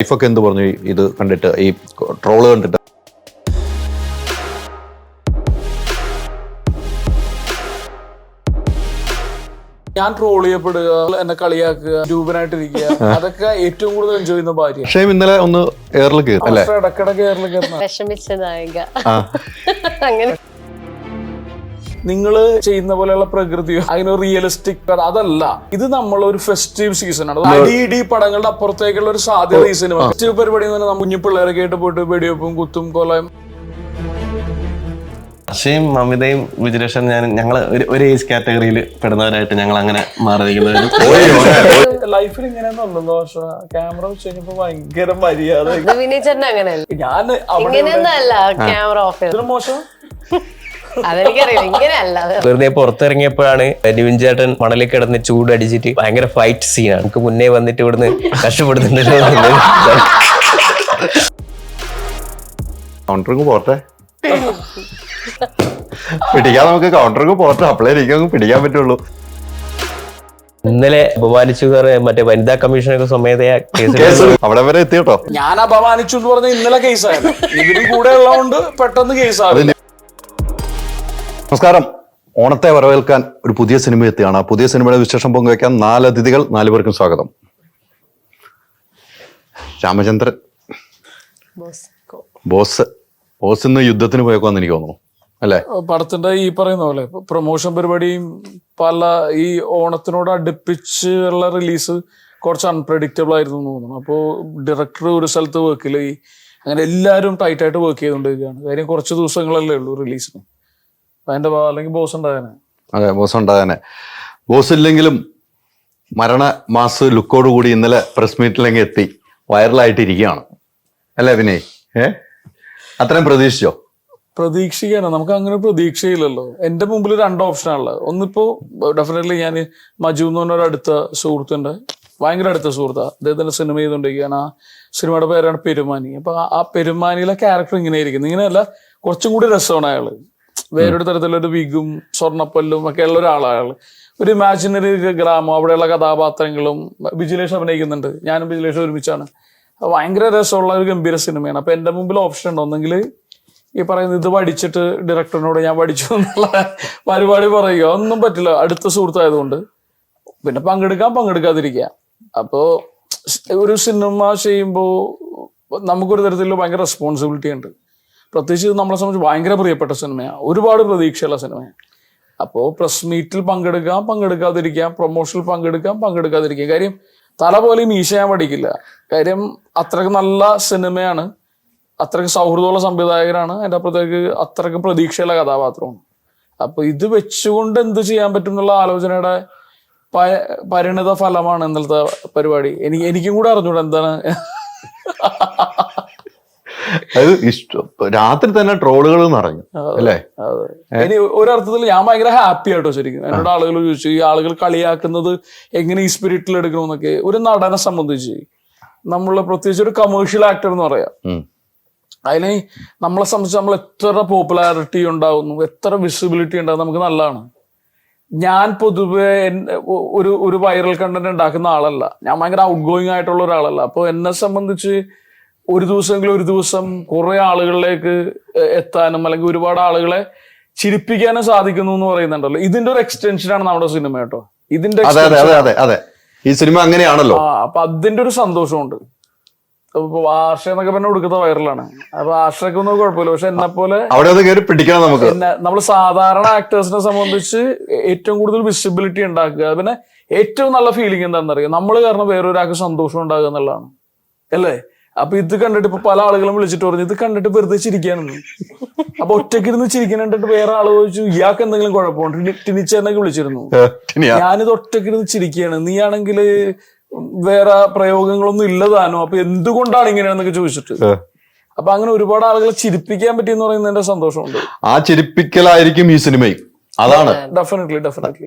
വൈഫൊക്കെ എന്ത് പറഞ്ഞു ഇത് കണ്ടിട്ട്, ഈ ട്രോള് കണ്ടിട്ട്? ഞാൻ ട്രോൾ ചെയ്യപ്പെടുക, എന്നെ കളിയാക്കുക, രൂപനായിട്ടിരിക്കുക, അതൊക്കെ ഏറ്റവും കൂടുതൽ എൻജോയ് ചെയ്യുന്ന ഭാര്യ. പക്ഷേ ഇന്നലെ ഒന്ന് എയറിൽ കയറി അല്ലേ? ഇടക്കിടക്ക് എയറിൽ കയറുന്ന വിഷമിച്ച നായിക അങ്ങനെ. നിങ്ങള് ചെയ്യുന്ന പോലെയുള്ള പ്രകൃതിയോ അതിന് റിയലിസ്റ്റിക് അതല്ല. ഇത് നമ്മളൊരു ഫെസ്റ്റീവ് സീസൺ ആണ്. അടി പടങ്ങളുടെ അപ്പുറത്തേക്കുള്ള ഒരു സാധ്യത ഈ സിനിമ. ഫെസ്റ്റീവ് പരിപാടി എന്ന് പറഞ്ഞാൽ കുഞ്ഞു പിള്ളേരൊക്കെ ആയിട്ട് പോയിട്ട് വെടിവെപ്പും കുത്തും കൊലയും. ഹർഷയും മമിതയും വിജുലക്ഷൻ ഞങ്ങള് ഒരു ഏജ് കാറ്റഗറിയിൽ പെടുന്നവരായിട്ട് ഞങ്ങൾ അങ്ങനെ മാറിയിരിക്കുന്നത്. ലൈഫിൽ ഇങ്ങനെയൊന്നും പക്ഷെ ക്യാമറ വെച്ച് കഴിഞ്ഞപ്പോ ഭയങ്കര മര്യാദ. ഞാൻ ഇങ്ങനെയൊന്നല്ല ക്യാമറ ഓഫ് ചെയ്ത്. മോശം അതെനിക്കറിയാം, ഇങ്ങനെയല്ല. വെറുതെ പുറത്തിറങ്ങിയപ്പോഴാണ് നിവിൻ ചേട്ടൻ മണലിൽ കിടന്ന് ചൂടടിച്ചിട്ട് ഭയങ്കര ഫൈറ്റ് സീനാണ്. നമുക്ക് മുന്നേ വന്നിട്ട് ഇവിടുന്ന് കഷ്ടപ്പെടുന്നുണ്ടല്ലോ. കൗണ്ടറിങ് പോട്ടെ, പിടിക്കാൻ നമുക്ക് കൗണ്ടറിങ് പോട്ടെ, അപ്പളേ എനിക്ക് പിടിക്കാൻ പറ്റുള്ളൂ. ഇന്നലെ അപമാനിച്ചു മറ്റേ വനിതാ കമ്മീഷനൊക്കെ സ്വമേധയാ കേസ് അവിടെ വരെ എത്തി കേട്ടോ. ഞാൻ അപമാനിച്ചു എന്ന് പറഞ്ഞ ഇന്നലെ കേസായിരുന്നു. ഇവരും കൂടെ ഉള്ളതുകൊണ്ട് പെട്ടെന്ന് കേസാണ്. നമസ്കാരം. ഓണത്തെ വരവേൽക്കാൻ ഒരു പുതിയ സിനിമ എത്തിയാണ്. ആ പുതിയ സിനിമയുടെ വിശേഷം പങ്കുവയ്ക്കാൻ 4 അതിഥികൾ, 4 പേർക്കും സ്വാഗതം. രാമചന്ദ്രൻ ബോസ് ഇന്ന് യുദ്ധത്തിന് പോയേക്കോന്ന് എനിക്ക് തോന്നുന്നു അല്ലേ? പടത്തിന്റെ ഈ പറയുന്ന പോലെ പ്രൊമോഷൻ പരിപാടിയും പല ഈ ഓണത്തിനോട് അടുപ്പിച്ച് ഉള്ള റിലീസ് കുറച്ച് അൺപ്രഡിക്റ്റബിൾ ആയിരുന്നു എന്ന് തോന്നുന്നു. അപ്പോൾ ഡയറക്ടർ ഒരു സ്ഥലത്ത് വർക്കില്ല, അങ്ങനെ എല്ലാവരും ടൈറ്റായിട്ട് വർക്ക് ചെയ്തുകൊണ്ടിരിക്കുകയാണ്. കാര്യം കുറച്ച് ദിവസങ്ങളല്ലേ ഉള്ളൂ റിലീസിന്. അതിന്റെ അല്ലെങ്കിൽ ബോസ് ഉണ്ടാകാനെ. അതെ, ബോസ് ഉണ്ടാകാനെ. ബോസ് ഇല്ലെങ്കിലും മരണ മാസ് ലുക്കോട് കൂടി ഇന്നലെ പ്രസ് മീറ്റിലെങ്കിൽ എത്തി വൈറലായിട്ടിരിക്കുകയാണ് അല്ലേ വിനയ്? അത്രയും പ്രതീക്ഷിച്ചോ? പ്രതീക്ഷിക്കാനോ? നമുക്ക് അങ്ങനെ പ്രതീക്ഷയില്ലല്ലോ. എന്റെ മുമ്പിൽ 2 ഓപ്ഷനാണുള്ളത്. ഒന്നിപ്പോ ഡെഫിനറ്റ്ലി ഞാൻ മജു എന്ന് പറഞ്ഞ ഒരു അടുത്ത സുഹൃത്തുണ്ട്, ഭയങ്കര അടുത്ത സുഹൃത്താണ്. അദ്ദേഹത്തിന്റെ സിനിമ ചെയ്തുകൊണ്ടിരിക്കുകയാണ്. ആ സിനിമയുടെ പേരാണ് പെരുമാനി. അപ്പൊ ആ പെരുമാനിയിലെ ക്യാരക്ടർ ഇങ്ങനെ ഇരിക്കുന്നത്. ഇങ്ങനെയല്ല, കുറച്ചും കൂടി രസമാണ് അയാള്. വേറൊരു തരത്തിലൊരു വിഗും സ്വർണ്ണപ്പല്ലും ഒക്കെ ഉള്ള ഒരാളാണ്. ഒരു ഇമാജിനറി ഗ്രാമം, അവിടെയുള്ള കഥാപാത്രങ്ങളും. വിജിലേഷ് അഭിനയിക്കുന്നുണ്ട്, ഞാനും വിജിലേഷ് ഒരുമിച്ചാണ്. ഭയങ്കര രസമുള്ള ഒരു ഗംഭീര സിനിമയാണ്. അപ്പൊ എന്റെ മുമ്പിൽ ഓപ്ഷൻ ഉണ്ട്. ഒന്നെങ്കിൽ ഈ പറയുന്നത് ഇത് പഠിച്ചിട്ട് ഡയറക്ടറിനോട് ഞാൻ പഠിച്ചു എന്നുള്ള പരിപാടി പറയുക, ഒന്നും പറ്റില്ല, അടുത്ത സുഹൃത്തായതുകൊണ്ട്. പിന്നെ പങ്കെടുക്കാതിരിക്കുക. അപ്പോ ഒരു സിനിമ ചെയ്യുമ്പോൾ നമുക്കൊരു തരത്തിലുള്ള ഭയങ്കര റെസ്പോൺസിബിലിറ്റി ഉണ്ട്. പ്രത്യേകിച്ച് നമ്മളെ സംബന്ധിച്ച് ഭയങ്കര പ്രിയപ്പെട്ട സിനിമയാണ്, ഒരുപാട് പ്രതീക്ഷയുള്ള സിനിമയാണ്. അപ്പോൾ പ്രസ് മീറ്റിൽ പങ്കെടുക്കാതിരിക്കാം, പ്രൊമോഷനിൽ പങ്കെടുക്കാതിരിക്കാം. കാര്യം തല പോലെ മീശ ഞാൻ പഠിക്കില്ല. കാര്യം അത്രയ്ക്ക് നല്ല സിനിമയാണ്, അത്രയ്ക്ക് സൗഹൃദമുള്ള സംവിധായകരാണ്, അതിൻ്റെ അപ്പുറത്തേക്ക് അത്രയ്ക്ക് പ്രതീക്ഷയുള്ള കഥാപാത്രമാണ്. അപ്പൊ ഇത് വെച്ചുകൊണ്ട് എന്ത് ചെയ്യാൻ പറ്റും എന്നുള്ള ആലോചനയുടെ പരിണിത ഫലമാണ് ഇന്നലത്തെ പരിപാടി. എനിക്കും കൂടെ അറിഞ്ഞൂടെ എന്താണ്. അത് ഇഷ്ടം. രാത്രി തന്നെ ട്രോളുകൾ നിറഞ്ഞു അല്ലേ? ഇനി ഒരർത്ഥത്തിൽ ഞാൻ ഭയങ്കര ഹാപ്പി ആയിട്ടോ. ശരിക്കും എന്നോട് ആളുകൾ ചോദിച്ചു, ഈ ആളുകൾ കളിയാക്കുന്നത് എങ്ങനെ ഈ സ്പിരിറ്റിൽ എടുക്കണമെന്നൊക്കെ. ഒരു നടനെ സംബന്ധിച്ച് നമ്മള് പ്രത്യേകിച്ച് ഒരു കമേഴ്ഷ്യൽ ആക്ടർ എന്ന് പറയാം, അതിന് നമ്മളെ സംബന്ധിച്ച് നമ്മൾ എത്ര പോപ്പുലാരിറ്റി ഉണ്ടാവുന്നു, എത്ര വിസിബിലിറ്റി ഉണ്ടാകും, നമുക്ക് നല്ലതാണ്. ഞാൻ പൊതുവെ ഒരു വൈറൽ കണ്ടന്റ് ഉണ്ടാക്കുന്ന ആളല്ല, ഞാൻ ഭയങ്കര ഔട്ട് ഗോയിങ് ആയിട്ടുള്ള ഒരാളല്ല. അപ്പൊ എന്നെ സംബന്ധിച്ച് ഒരു ദിവസം കുറെ ആളുകളിലേക്ക് എത്താനും അല്ലെങ്കിൽ ഒരുപാട് ആളുകളെ ചിരിപ്പിക്കാനും സാധിക്കുന്നു എന്ന് പറയുന്നുണ്ടല്ലോ. ഇതിന്റെ ഒരു എക്സ്റ്റൻഷനാണ് നമ്മുടെ സിനിമ കേട്ടോ. ഇതിന്റെ ഈ സിനിമ അങ്ങനെയാണല്ലോ. അപ്പൊ അതിന്റെ ഒരു സന്തോഷമുണ്ട്. ഇപ്പൊ ആർഷ എന്നൊക്കെ പറഞ്ഞ കൊടുക്കുന്ന വൈറലാണ്. അപ്പൊ ആർഷയ്ക്ക് ഒന്നും കുഴപ്പമില്ല. പക്ഷെ എന്നെ പോലെ നമ്മള് സാധാരണ ആക്ടേഴ്സിനെ സംബന്ധിച്ച് ഏറ്റവും കൂടുതൽ വിസിബിലിറ്റി ഉണ്ടാക്കുക, പിന്നെ ഏറ്റവും നല്ല ഫീലിംഗ് എന്താണെന്ന് അറിയാം, നമ്മള് കാരണം വേറൊരാൾക്ക് സന്തോഷം ഉണ്ടാകുക എന്നുള്ളതാണ് അല്ലേ? അപ്പൊ ഇത് കണ്ടിട്ട് ഇപ്പൊ പല ആളുകളും വിളിച്ചിട്ട് പറഞ്ഞു ഇത് കണ്ടിട്ട് വെറുതെ ചിരിക്കാനെന്ന്. അപ്പൊ ഒറ്റയ്ക്കിരുന്ന് ചിരിക്കാൻ കണ്ടിട്ട് വേറെ ആള് ചോദിച്ചു ഇയാൾക്ക് എന്തെങ്കിലും കുഴപ്പമുണ്ട്. ടിനിച്ചേനൊക്കെ വിളിച്ചിരുന്നു, ഞാനിത് ഒറ്റയ്ക്കിരുന്ന് ചിരിക്കുകയാണ്, നീ ആണെങ്കിൽ വേറെ പ്രയോഗങ്ങളൊന്നും ഇല്ലതാനോ, അപ്പൊ എന്തുകൊണ്ടാണ് ഇങ്ങനെയാന്നൊക്കെ ചോദിച്ചിട്ട്. അപ്പൊ അങ്ങനെ ഒരുപാട് ആളുകളെ ചിരിപ്പിക്കാൻ പറ്റിയെന്ന് പറയുന്നതിന്റെ സന്തോഷമുണ്ട്. ആ ചിരിപ്പിക്കലായിരിക്കും ഈ സിനിമയും. അതാണ് ഡെഫിനറ്റ്ലി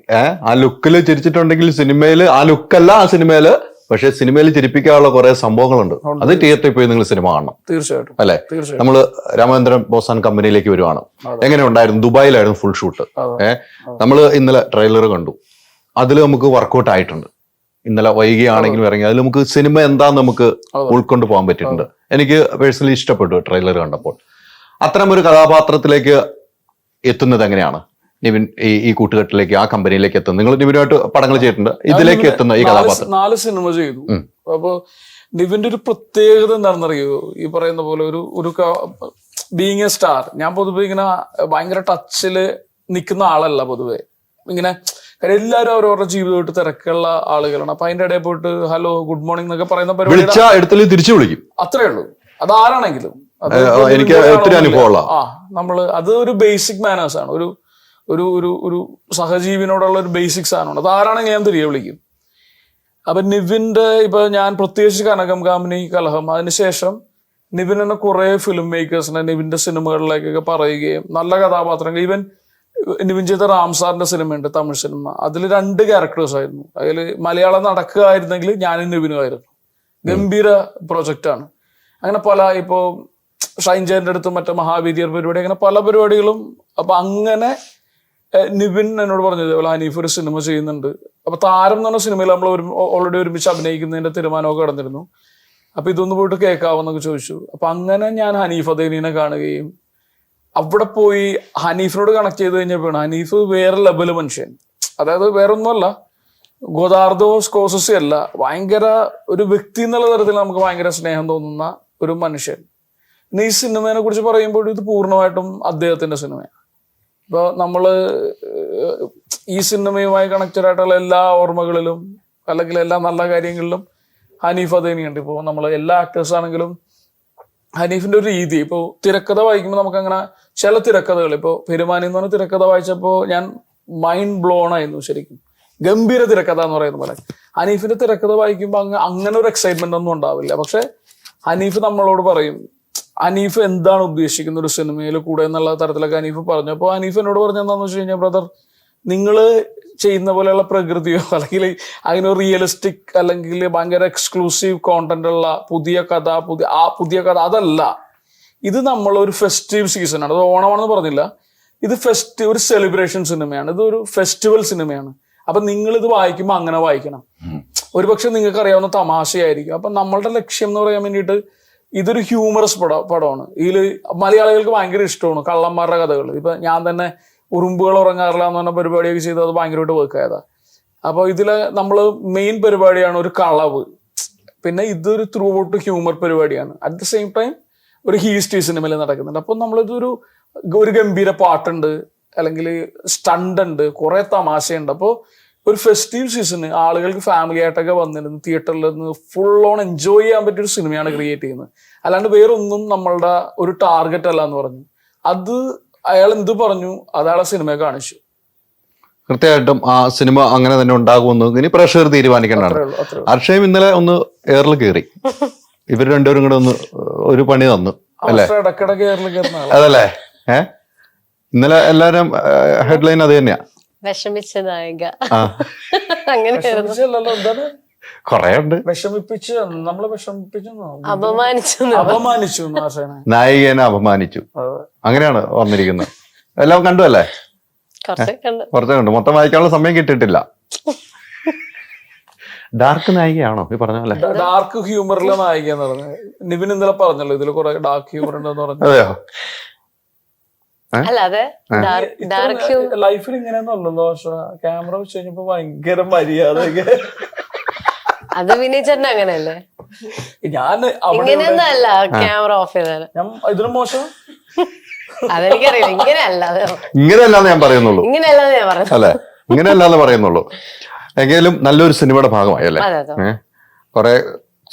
ആ ലുക്കില് ചിരിച്ചിട്ടുണ്ടെങ്കിൽ സിനിമയില് ആ ലുക്കല്ല ആ സിനിമയില്. പക്ഷെ സിനിമയിൽ ചിരിപ്പിക്കാനുള്ള കുറെ സംഭവങ്ങളുണ്ട്. അത് തിയേറ്ററിൽ പോയി നിങ്ങൾ സിനിമ കാണണം തീർച്ചയായിട്ടും അല്ലെ? നമ്മള് രാമചന്ദ്രൻ ബോസ് കമ്പനിയിലേക്ക് വരുവാണ്. എങ്ങനെ ഉണ്ടായിരുന്നു? ദുബായിലായിരുന്നു ഫുൾ ഷൂട്ട്. നമ്മള് ഇന്നലെ ട്രെയിലർ കണ്ടു, അതിൽ നമുക്ക് വർക്കൗട്ട് ആയിട്ടുണ്ട്. ഇന്നലെ വൈകിയാണെങ്കിലും ഇറങ്ങി. അതിൽ നമുക്ക് സിനിമ എന്താന്ന് നമുക്ക് ഉൾക്കൊണ്ട് പോകാൻ പറ്റിയിട്ടുണ്ട്. എനിക്ക് പേഴ്സണലി ഇഷ്ടപ്പെട്ടു ട്രെയിലർ കണ്ടപ്പോൾ. അത്തരം ഒരു കഥാപാത്രത്തിലേക്ക് എത്തുന്നത് എങ്ങനെയാണ് നിവിൻ ഈ കൂട്ടുകെട്ടിലേക്ക്, ആ കമ്പനിയിലേക്ക് എത്തുന്നത്? നിങ്ങൾ നിവിനുമായിട്ട് പടങ്ങൾ ചെയ്തിട്ടുണ്ട്, ഇതിലേക്ക് എത്തുന്ന ഈ കഥാപാത്രം? 4 സിനിമ ചെയ്തു. അപ്പൊ നിവിന്റെ ഒരു പ്രത്യേകത എന്താണെന്നറിയോ? ഈ പറയുന്ന പോലെ ഒരു ബീങ് എ സ്റ്റാർ. ഞാൻ പൊതുവെ ഇങ്ങനെ ഭയങ്കര ടച്ചില് നിൽക്കുന്ന ആളല്ല പൊതുവെ. ഇങ്ങനെ കാര്യം എല്ലാവരും അവരവരുടെ ജീവിതമായിട്ട് തിരക്കുള്ള ആളുകളാണ്. അപ്പൊ അതിന്റെ ഇടയിൽ പോയിട്ട് ഹലോ ഗുഡ് മോർണിംഗ് എന്നൊക്കെ പറയുന്ന പരിപാടി തിരിച്ചു വിളിക്കും. അത്രേ ഉള്ളൂ. അതാരാണെങ്കിലും എനിക്ക് ഒത്തിരി അനുഭവമുള്ള നമ്മള് അത് ഒരു ബേസിക് മാനേഴ്സ് ആണ്. ഒരു ഒരു ഒരു ഒരു സഹജീവിനോടുള്ള ഒരു ബേസിക് സാധനമാണ്. അത് ആരാണെങ്കിൽ ഞാൻ തിരികെ വിളിക്കും. അപ്പൊ നിവിന്റെ ഇപ്പൊ ഞാൻ പ്രത്യേകിച്ച് കനകം കാമിനി കലഹം, അതിനുശേഷം നിവിൻ തന്നെ കുറെ ഫിലിം മേക്കേഴ്സിനെ നിവിന്റെ സിനിമകളിലേക്കൊക്കെ പറയുകയും നല്ല കഥാപാത്രങ്ങൾ, ഈവൻ നിവിൻ ചെയ്ത റാംസാറിന്റെ സിനിമയുണ്ട്, തമിഴ് സിനിമ, അതിൽ 2 ക്യാരക്ടേഴ്സ് ആയിരുന്നു. അതിൽ മലയാളം നടക്കുകയായിരുന്നെങ്കിൽ ഞാനും നിവിനും ആയിരുന്നു. ഗംഭീര പ്രൊജക്റ്റാണ്. അങ്ങനെ പല ഇപ്പോ ഷൈൻജാന്റെ അടുത്ത് മറ്റേ മഹാവീര്യർ പരിപാടി, അങ്ങനെ പല പരിപാടികളും. അപ്പൊ അങ്ങനെ നിവിൻ എന്നോട് പറഞ്ഞത് ഇതേപോലെ ഹനീഫ് ഒരു സിനിമ ചെയ്യുന്നുണ്ട്. അപ്പൊ താരം എന്ന് പറഞ്ഞ സിനിമയിൽ നമ്മൾ ഓൾറെഡി ഒരുമിച്ച് അഭിനയിക്കുന്നതിന്റെ തീരുമാനമൊക്കെ കടന്നിരുന്നു. അപ്പൊ ഇതൊന്ന് പോയിട്ട് കേൾക്കാവെന്നൊക്കെ ചോദിച്ചു. അപ്പൊ അങ്ങനെ ഞാൻ ഹനീഫ് അദേനിനെ കാണുകയും അവിടെ പോയി ഹനീഫിനോട് കണക്ട് ചെയ്ത് കഴിഞ്ഞപ്പോഴാണ് ഹനീഫ് വേറെ ലെവല് മനുഷ്യൻ. അതായത് വേറെ ഒന്നുമല്ല, ഗോദാർദോ സ്കോസസി അല്ല, ഭയങ്കര ഒരു വ്യക്തി എന്നുള്ള തരത്തിൽ നമുക്ക് ഭയങ്കര സ്നേഹം തോന്നുന്ന ഒരു മനുഷ്യൻ. ഈ സിനിമയെ കുറിച്ച് പറയുമ്പോൾ ഇത് പൂർണ്ണമായിട്ടും അദ്ദേഹത്തിന്റെ സിനിമയാണ്. ഇപ്പൊ നമ്മള് ഈ സിനിമയുമായി കണക്റ്റഡ് ആയിട്ടുള്ള എല്ലാ ഓർമ്മകളിലും അല്ലെങ്കിൽ എല്ലാ നല്ല കാര്യങ്ങളിലും ഹനീഫ് അദേനിയുണ്ട്. ഇപ്പോൾ നമ്മൾ എല്ലാ ആക്ടേഴ്സ് ആണെങ്കിലും ഹനീഫിന്റെ ഒരു രീതി, ഇപ്പോൾ തിരക്കഥ വായിക്കുമ്പോൾ നമുക്ക് അങ്ങനെ ചില തിരക്കഥകൾ, ഇപ്പോൾ പെരുമാനി എന്ന് പറഞ്ഞ തിരക്കഥ വായിച്ചപ്പോൾ ഞാൻ മൈൻഡ് ബ്ലോൺ ആയിരുന്നു. ശരിക്കും ഗംഭീര തിരക്കഥ എന്ന് പറയുന്ന പോലെ. ഹനീഫിന്റെ തിരക്കഥ വായിക്കുമ്പോൾ അങ്ങനെ ഒരു എക്സൈറ്റ്മെന്റ് ഒന്നും ഉണ്ടാവില്ല. പക്ഷെ ഹനീഫ് നമ്മളോട് പറയും ഹനീഫ് എന്താണ് ഉദ്ദേശിക്കുന്ന ഒരു സിനിമയിൽ കൂടെ എന്നുള്ള തരത്തിലൊക്കെ ഹനീഫ് പറഞ്ഞു. അപ്പോൾ ഹനീഫ് എന്നോട് പറഞ്ഞ എന്താണെന്ന് വെച്ച് കഴിഞ്ഞാൽ, ബ്രദർ, നിങ്ങള് ചെയ്യുന്ന പോലെയുള്ള പ്രകൃതിയോ അല്ലെങ്കിൽ അങ്ങനെ റിയലിസ്റ്റിക് അല്ലെങ്കിൽ ഭയങ്കര എക്സ്ക്ലൂസീവ് കോണ്ടന്റ് ഉള്ള പുതിയ കഥ അതല്ല. ഇത് നമ്മളൊരു ഫെസ്റ്റീവ് സീസണാണ്. അത് ഓണമാണെന്ന് പറഞ്ഞില്ല, ഇത് ഒരു സെലിബ്രേഷൻ സിനിമയാണ്, ഇതൊരു ഫെസ്റ്റിവൽ സിനിമയാണ്. അപ്പൊ നിങ്ങൾ ഇത് വായിക്കുമ്പോൾ അങ്ങനെ വായിക്കണം. ഒരുപക്ഷെ നിങ്ങൾക്ക് അറിയാവുന്ന തമാശയായിരിക്കും. അപ്പൊ നമ്മളുടെ ലക്ഷ്യം എന്ന് പറയാൻ വേണ്ടിയിട്ട് ഇതൊരു ഹ്യൂമറസ് പടമാണ്. ഇതിൽ മലയാളികൾക്ക് ഭയങ്കര ഇഷ്ടമാണ് കള്ളന്മാരുടെ കഥകൾ. ഇപ്പൊ ഞാൻ തന്നെ ഉറുമ്പുകൾ ഉറങ്ങാറില്ല എന്ന് പറഞ്ഞ പരിപാടിയൊക്കെ ചെയ്ത് അത് ഭയങ്കരമായിട്ട് വർക്ക് ആയതാ. അപ്പോൾ ഇതില് നമ്മള് മെയിൻ പരിപാടിയാണ് ഒരു കളവ്, പിന്നെ ഇതൊരു ത്രൂ ഔട്ട് ഹ്യൂമർ പരിപാടിയാണ്. അറ്റ് ദ സെയിം ടൈം ഒരു ഹീസ്റ്റി സിനിമയിൽ നടക്കുന്നുണ്ട്. അപ്പൊ നമ്മളിതൊരു ഗംഭീര പാട്ടുണ്ട്, അല്ലെങ്കിൽ സ്റ്റണ്ട് ഉണ്ട്, കുറെ തമാശയുണ്ട്. അപ്പോൾ ഒരു ഫെസ്റ്റീവ് സീസണ് ആളുകൾക്ക് ഫാമിലി ആയിട്ടൊക്കെ വന്നിരുന്നു തിയേറ്ററിൽ നിന്ന് ഫുൾ ഓൺ എൻജോയ് ചെയ്യാൻ പറ്റിയ ഒരു സിനിമയാണ് ക്രിയേറ്റ് ചെയ്യുന്നത്. അല്ലാണ്ട് വേറൊന്നും നമ്മളുടെ ഒരു ടാർഗറ്റ് അല്ല എന്ന് പറഞ്ഞു. അത് അയാൾ എന്ത് പറഞ്ഞു അത് അയാളെ സിനിമയെ കാണിച്ചു. കൃത്യമായിട്ടും ആ സിനിമ അങ്ങനെ തന്നെ ഉണ്ടാകുമെന്ന് ഇനി പ്രേക്ഷകർ തീരുമാനിക്കേണ്ടതാണ്. അക്ഷയും ഇന്നലെ ഒന്ന് എയറിൽ കയറി, ഇവർ രണ്ടുപേരും കൂടെ ഒന്ന് ഒരു പണി തന്നു അല്ലേ? ഇടക്കിടക്ക് എയറിൽ കയറുന്ന അതല്ലേ? ഇന്നലെ എല്ലാരും ഹെഡ്ലൈൻ അത് തന്നെയാ, വിഷമിച്ച നായിക. അങ്ങനെ എന്താണ് കൊറേ ഉണ്ട്. വിഷമിപ്പിച്ച് നമ്മളെ വിഷമിപ്പിച്ചു, അപമാനിച്ചു, നായികനെ അപമാനിച്ചു, അങ്ങനെയാണ് വന്നിരിക്കുന്നത്. എല്ലാം കണ്ടു അല്ലേ? കുറച്ചേ കണ്ടു, മൊത്തം വായിക്കാനുള്ള സമയം കിട്ടിയിട്ടില്ല. ഡാർക്ക് നായികയാണോ ഈ പറഞ്ഞ പോലെ? ഡാർക്ക് ഹ്യൂമറിലെ നായിക എന്ന് പറഞ്ഞത് നിവിൻ ഇന്നലെ പറഞ്ഞല്ലോ, ഇതിൽ കുറെ ഡാർക്ക് ഹ്യൂമർ ഉണ്ടെന്ന് പറഞ്ഞു. അതെയോ? ലൈഫിൽ ഇങ്ങനെയൊന്നുമല്ലോ. ക്യാമറ വെച്ച് കഴിഞ്ഞപ്പോ ഭയങ്കര മര്യാദ. അത് വിനീച്ചേട്ടൻ അങ്ങനെയല്ലേ? ഞാൻ ഇങ്ങനെയൊന്നല്ല ക്യാമറ ഓഫ് ചെയ്താൽ ഇതിനും മോശം. അതെനിക്കറിയില്ല. ഇങ്ങനെയല്ലാന്ന് ഞാൻ പറയുന്നുള്ളൂ. ഇങ്ങനെയല്ലാന്ന് ഞാൻ പറഞ്ഞു അല്ലെ? ഇങ്ങനെയല്ലാന്ന് പറയുന്നുള്ളൂ. എങ്കിലും നല്ലൊരു സിനിമയുടെ ഭാഗമായി അല്ലേ? കുറെ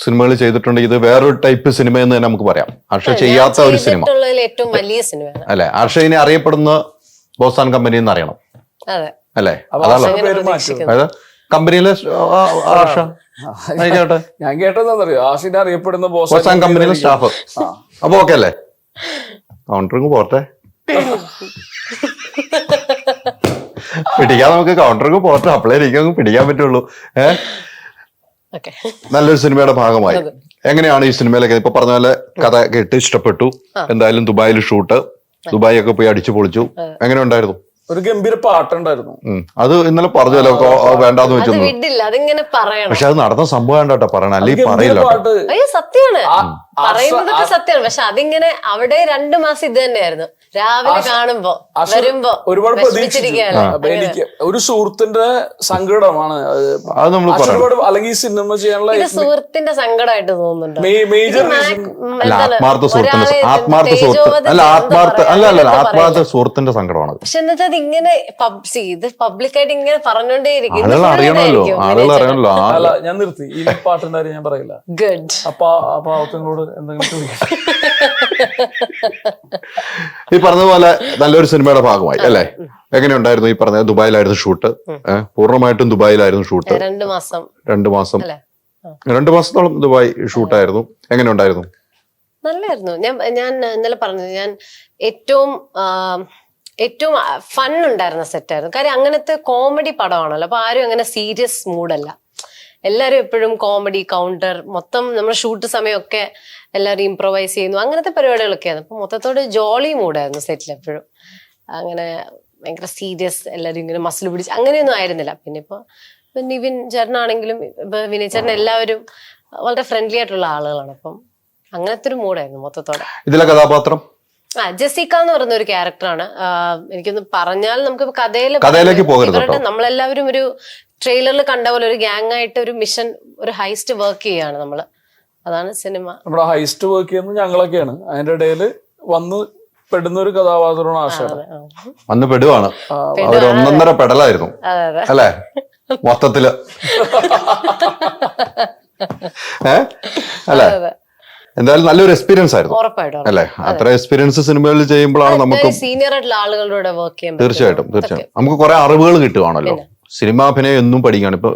സിനിമകൾ ചെയ്തിട്ടുണ്ട്. ഇത് വേറൊരു ടൈപ്പ് സിനിമ എന്ന് തന്നെ നമുക്ക് പറയാം. ഹർഷ ചെയ്യാത്ത ഒരു സിനിമ ഏറ്റവും വലിയ സിനിമ അല്ലെ? ഹർഷ ഇനി അറിയപ്പെടുന്ന ബോസാൻ കമ്പനി എന്ന് അറിയണം അല്ലേ? അതാണല്ലോ കമ്പനിയിലെ ഹർഷ. ഞാൻ കേട്ടതെന്നറിയോ, ആഷിനെ അറിയപ്പെടുന്ന ബോസാൻ കമ്പനിയിലെ സ്റ്റാഫ്. അപ്പൊ ഓക്കെ അല്ലേ? കൗണ്ടറിങ് പോട്ടെ, പിടിക്കാൻ നമുക്ക് കൗണ്ടറിങ് പോട്ടെ, അപ്പളേ എനിക്ക് പിടിക്കാൻ പറ്റുള്ളൂ. നല്ലൊരു സിനിമയുടെ ഭാഗമായി. എങ്ങനെയാണ് ഈ സിനിമയിലൊക്കെ ഇപ്പൊ പറഞ്ഞ പോലെ കഥ കേട്ട് ഇഷ്ടപ്പെട്ടു? എന്തായാലും ദുബായിൽ ഷൂട്ട്, ദുബായി ഒക്കെ പോയി അടിച്ചു പൊളിച്ചു. എങ്ങനെ ഉണ്ടായിരുന്നു? ഒരു ഗംഭീര പാട്ടുണ്ടായിരുന്നു. അത് ഇന്നലെ പറഞ്ഞല്ലോ വേണ്ടാന്ന് അത് വെച്ചൊന്നും. വിടില്ല, അതിങ്ങനെ പറയണം. പക്ഷെ അത് നടന്ന സംഭവം വേണ്ട കേട്ടോ പറയണം, അല്ലെങ്കിൽ ഗംഭീര പറയില്ല കേട്ടോ. പാട്ട്. അയ്യോ സത്യമാണ്, പറയുന്നതൊക്കെ സത്യമാണ്. പക്ഷെ അതിങ്ങനെ അവിടെ 2 മാസം ഇത് തന്നെയായിരുന്നു. രാവിലെ കാണുമ്പോ വരുമ്പോ ഒരുപാട് വിഷമിച്ചിരിക്കുകയല്ലേ. അപ്പൊ എനിക്ക് ഒരു സുഹൃത്തിന്റെ സങ്കടമാണ് അത് നമ്മൾ ഒരുപാട്, അല്ലെങ്കിൽ ഈ സിനിമ ചെയ്യാനുള്ള ഇത് സുഹൃത്തിന്റെ സങ്കടമായിട്ട് തോന്നുന്നുണ്ടോ? മേജർ അല്ല ആത്മാർത്ഥ സുഹൃത്തിന്റെ ആത്മാർത്ഥ സുഹൃത്ത് അല്ല ആത്മാർത്ഥ സുഹൃത്തിന്റെ സങ്കടമാണ്. പക്ഷെ എന്താ വെച്ചാൽ ഇതിങ്ങനെ ഇത് പബ്ലിക്കായിട്ട് ഇങ്ങനെ പറഞ്ഞോണ്ടേയിരിക്കും. ആളുകൾ അറിയണമല്ലോ, ആളുകൾ അറിയണമല്ലോ. അല്ല ഞാൻ നിർത്തി, ഈ പാട്ടിന്റെ കാര്യം ഞാൻ പറയില്ല. ഗുഡ്. അപ്പൊ ആ പാവത്തിനോട് എന്തെങ്കിലും ചോദിക്കാം. ഈ പറഞ്ഞതുപോലെ നല്ലൊരു സിനിമയുടെ ഭാഗമായി അല്ലേ? എങ്ങനെയുണ്ടായിരുന്നു ഈ പറഞ്ഞ ദുബായിലായിരുന്നു ഷൂട്ട്? പൂർണ്ണമായിട്ടും ദുബായിലായിരുന്നു ഷൂട്ട്. 2 മാസം 2 മാസം അല്ലേ? 2 മാസത്തോളം ദുബായ് ഷൂട്ടായിരുന്നു. എങ്ങനെയുണ്ടായിരുന്നു? നല്ലായിരുന്നു. ഞാൻ ഇന്നലെ പറഞ്ഞത്, ഞാൻ ഏറ്റവും ഫൺ ഉണ്ടായിരുന്ന സെറ്റായിരുന്നു. കാര്യം അങ്ങനത്തെ കോമഡി പടമാണല്ലോ, അപ്പൊ ആരും അങ്ങനെ സീരിയസ് മൂഡല്ല. എല്ലാരും എപ്പോഴും കോമഡി കൗണ്ടർ, മൊത്തം നമ്മുടെ ഷൂട്ട് സമയമൊക്കെ എല്ലാവരും ഇംപ്രൊവൈസ് ചെയ്യുന്നു, അങ്ങനത്തെ പരിപാടികളൊക്കെയായിരുന്നു. അപ്പൊ മൊത്തത്തോടെ ജോളി മൂഡായിരുന്നു സെറ്റിൽ എപ്പോഴും. അങ്ങനെ ഭയങ്കര സീരിയസ്, എല്ലാവരും ഇങ്ങനെ മസിൽ പിടിച്ച് അങ്ങനെയൊന്നും ആയിരുന്നില്ല. പിന്നെ ഇപ്പൊ നിവിൻ ചേട്ടനാണെങ്കിലും വിനയ് ചേട്ടൻ എല്ലാവരും വളരെ ഫ്രണ്ട്ലി ആയിട്ടുള്ള ആളുകളാണ്. അപ്പം അങ്ങനത്തെ ഒരു മൂഡായിരുന്നു മൊത്തത്തോടെ. ഇതിലെ കഥാപാത്രം ജെസിക്ക എന്ന് പറയുന്ന ഒരു ക്യാരക്ടറാണ്. എനിക്കൊന്ന് പറഞ്ഞാൽ നമുക്ക് കഥയിലേക്ക് പോകരുത് കേട്ടോ. നമ്മളെല്ലാവരും ഒരു ട്രെയിലറിൽ കണ്ട പോലെ ഒരു ഗ്യാങ് ആയിട്ട് ഒരു മിഷൻ, ഒരു ഹൈസ്റ്റ് വർക്ക് ചെയ്യാണ് നമ്മള്. അതാണ് സിനിമ. നമ്മുടെ ഹൈസ്റ്റ് വർക്ക് ചെയ്യുന്നത് ഞങ്ങളൊക്കെയാണ്. അതിന്റെ ഇടയിൽ വന്ന് പെടുന്ന ഒരു കഥാപാത്രമാണ് ആശ. വന്ന് പെടുവാണ്. അവർ 1.5 പെടലായിരുന്നു അല്ലേ മൊത്തത്തില്? അല്ലേ? എന്തായാലും നല്ലൊരു എക്സ്പീരിയൻസ് ആയിരുന്നു അല്ലെ? അത്ര എക്സ്പീരിയൻസ് സിനിമകളിൽ ചെയ്യുമ്പോഴാണ് നമുക്ക് സീനിയർ ആയിട്ടുള്ള ആളുകളോട് വർക്ക് ചെയ്യാൻ. തീർച്ചയായിട്ടും നമുക്ക് കുറെ അറിവുകൾ കിട്ടുവാണല്ലോ. സിനിമ അഭിനയം എന്നും പഠിക്കുകയാണ്. ഇപ്പൊ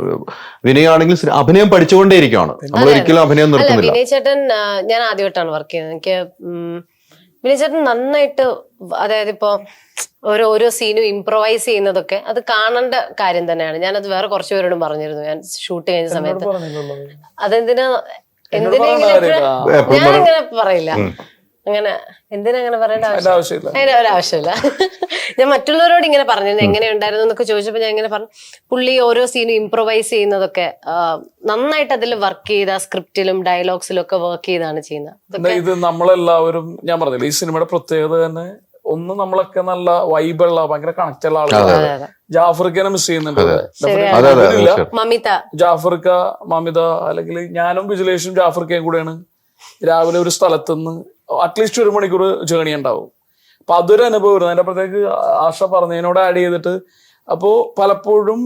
വിനയാണെങ്കിൽ അഭിനയം പഠിച്ചുകൊണ്ടേയിരിക്കുകയാണ്. നമ്മൾ ഒരിക്കലും അഭിനയം നിർത്തുന്നില്ല. വിനയ് ചേട്ടൻ ഞാൻ ആദ്യമായിട്ടാണ് വർക്ക് ചെയ്യുന്നത്. എനിക്ക് വിനയ് ചേട്ടൻ നന്നായിട്ട്, അതായത് ഇപ്പൊ ഓരോ സീനും ഇംപ്രൊവൈസ് ചെയ്യുന്നതൊക്കെ അത് കാണേണ്ട കാര്യം തന്നെയാണ്. ഞാനത് വേറെ കുറച്ചു പേരോടും പറഞ്ഞിരുന്നു ഞാൻ ഷൂട്ട് കഴിഞ്ഞ സമയത്ത്. അതെന്തിനാ ഞാനങ്ങനെ പറയില്ല, അങ്ങനെ എന്തിനങ്ങനെ പറയേണ്ട ഒരാവശ്യമില്ല. ഞാൻ മറ്റുള്ളവരോട് ഇങ്ങനെ പറഞ്ഞിരുന്നു എങ്ങനെയുണ്ടായിരുന്നു എന്നൊക്കെ ചോദിച്ചപ്പോ ഞാൻ ഇങ്ങനെ പറഞ്ഞു, പുള്ളി ഓരോ സീനും ഇംപ്രൊവൈസ് ചെയ്യുന്നതൊക്കെ നന്നായിട്ട് അതിൽ വർക്ക് ചെയ്ത, സ്ക്രിപ്റ്റിലും ഡയലോഗ്സിലും ഒക്കെ വർക്ക് ചെയ്താണ് ചെയ്യുന്നത്. ഇത് നമ്മളെല്ലാവരും, ഞാൻ പറഞ്ഞില്ല, ഈ സിനിമയുടെ പ്രത്യേകത തന്നെ ഒന്ന്, നമ്മളൊക്കെ നല്ല വൈബുള്ള ഭയങ്കര കണക്ട് ഉള്ള ആളുകളാണ്. ജാഫർഖാനെ മിസ് ചെയ്യുന്നുണ്ട്. ജാഫർക്ക, മമിത, അല്ലെങ്കിൽ ഞാനും വിജിലേഷും ജാഫർക്കയും കൂടെയാണ് രാവിലെ ഒരു സ്ഥലത്തുനിന്ന് അറ്റ്ലീസ്റ്റ് 1 മണിക്കൂർ ജേണി ഉണ്ടാവും. അപ്പൊ അതൊരു അനുഭവം. അതിന്റെ അപ്പുറത്തേക്ക് ആശ പറഞ്ഞതിനോട് ആഡ് ചെയ്തിട്ട്, അപ്പോ പലപ്പോഴും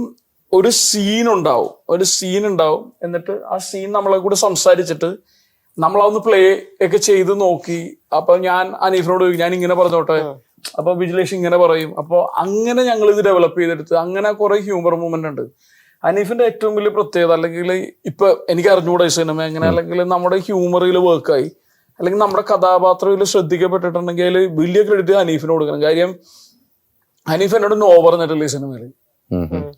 ഒരു സീൻ ഉണ്ടാവും. എന്നിട്ട് ആ സീൻ നമ്മളെ കൂടെ സംസാരിച്ചിട്ട് നമ്മളതൊന്ന് പ്ലേ ഒക്കെ ചെയ്ത് നോക്കി. അപ്പൊ ഞാൻ അനീഫിനോട് ചോദിക്കും, ഞാൻ ഇങ്ങനെ പറഞ്ഞോട്ടെ, അപ്പൊ വിജിലേഷ് ഇങ്ങനെ പറയും. അപ്പൊ അങ്ങനെ ഞങ്ങൾ ഇത് ഡെവലപ്പ് ചെയ്തെടുത്ത് അങ്ങനെ കുറെ ഹ്യൂമർ മൂവ്മെന്റ് ഉണ്ട്. അനീഫിന്റെ ഏറ്റവും വലിയ പ്രത്യേകത, അല്ലെങ്കിൽ ഇപ്പൊ എനിക്ക് അറിഞ്ഞുകൂടാ ഈ സിനിമ എങ്ങനെ, അല്ലെങ്കിൽ നമ്മുടെ ഹ്യൂമറിൽ വർക്കായി, അല്ലെങ്കിൽ നമ്മുടെ കഥാപാത്രത്തിൽ ശ്രദ്ധിക്കപ്പെട്ടിട്ടുണ്ടെങ്കിൽ വലിയ ക്രെഡിറ്റ് അനീഫിന് കൊടുക്കണം. കാര്യം അനീഫ് എന്നോട് നോ പറഞ്ഞിട്ടില്ല ഈ സിനിമയിൽ.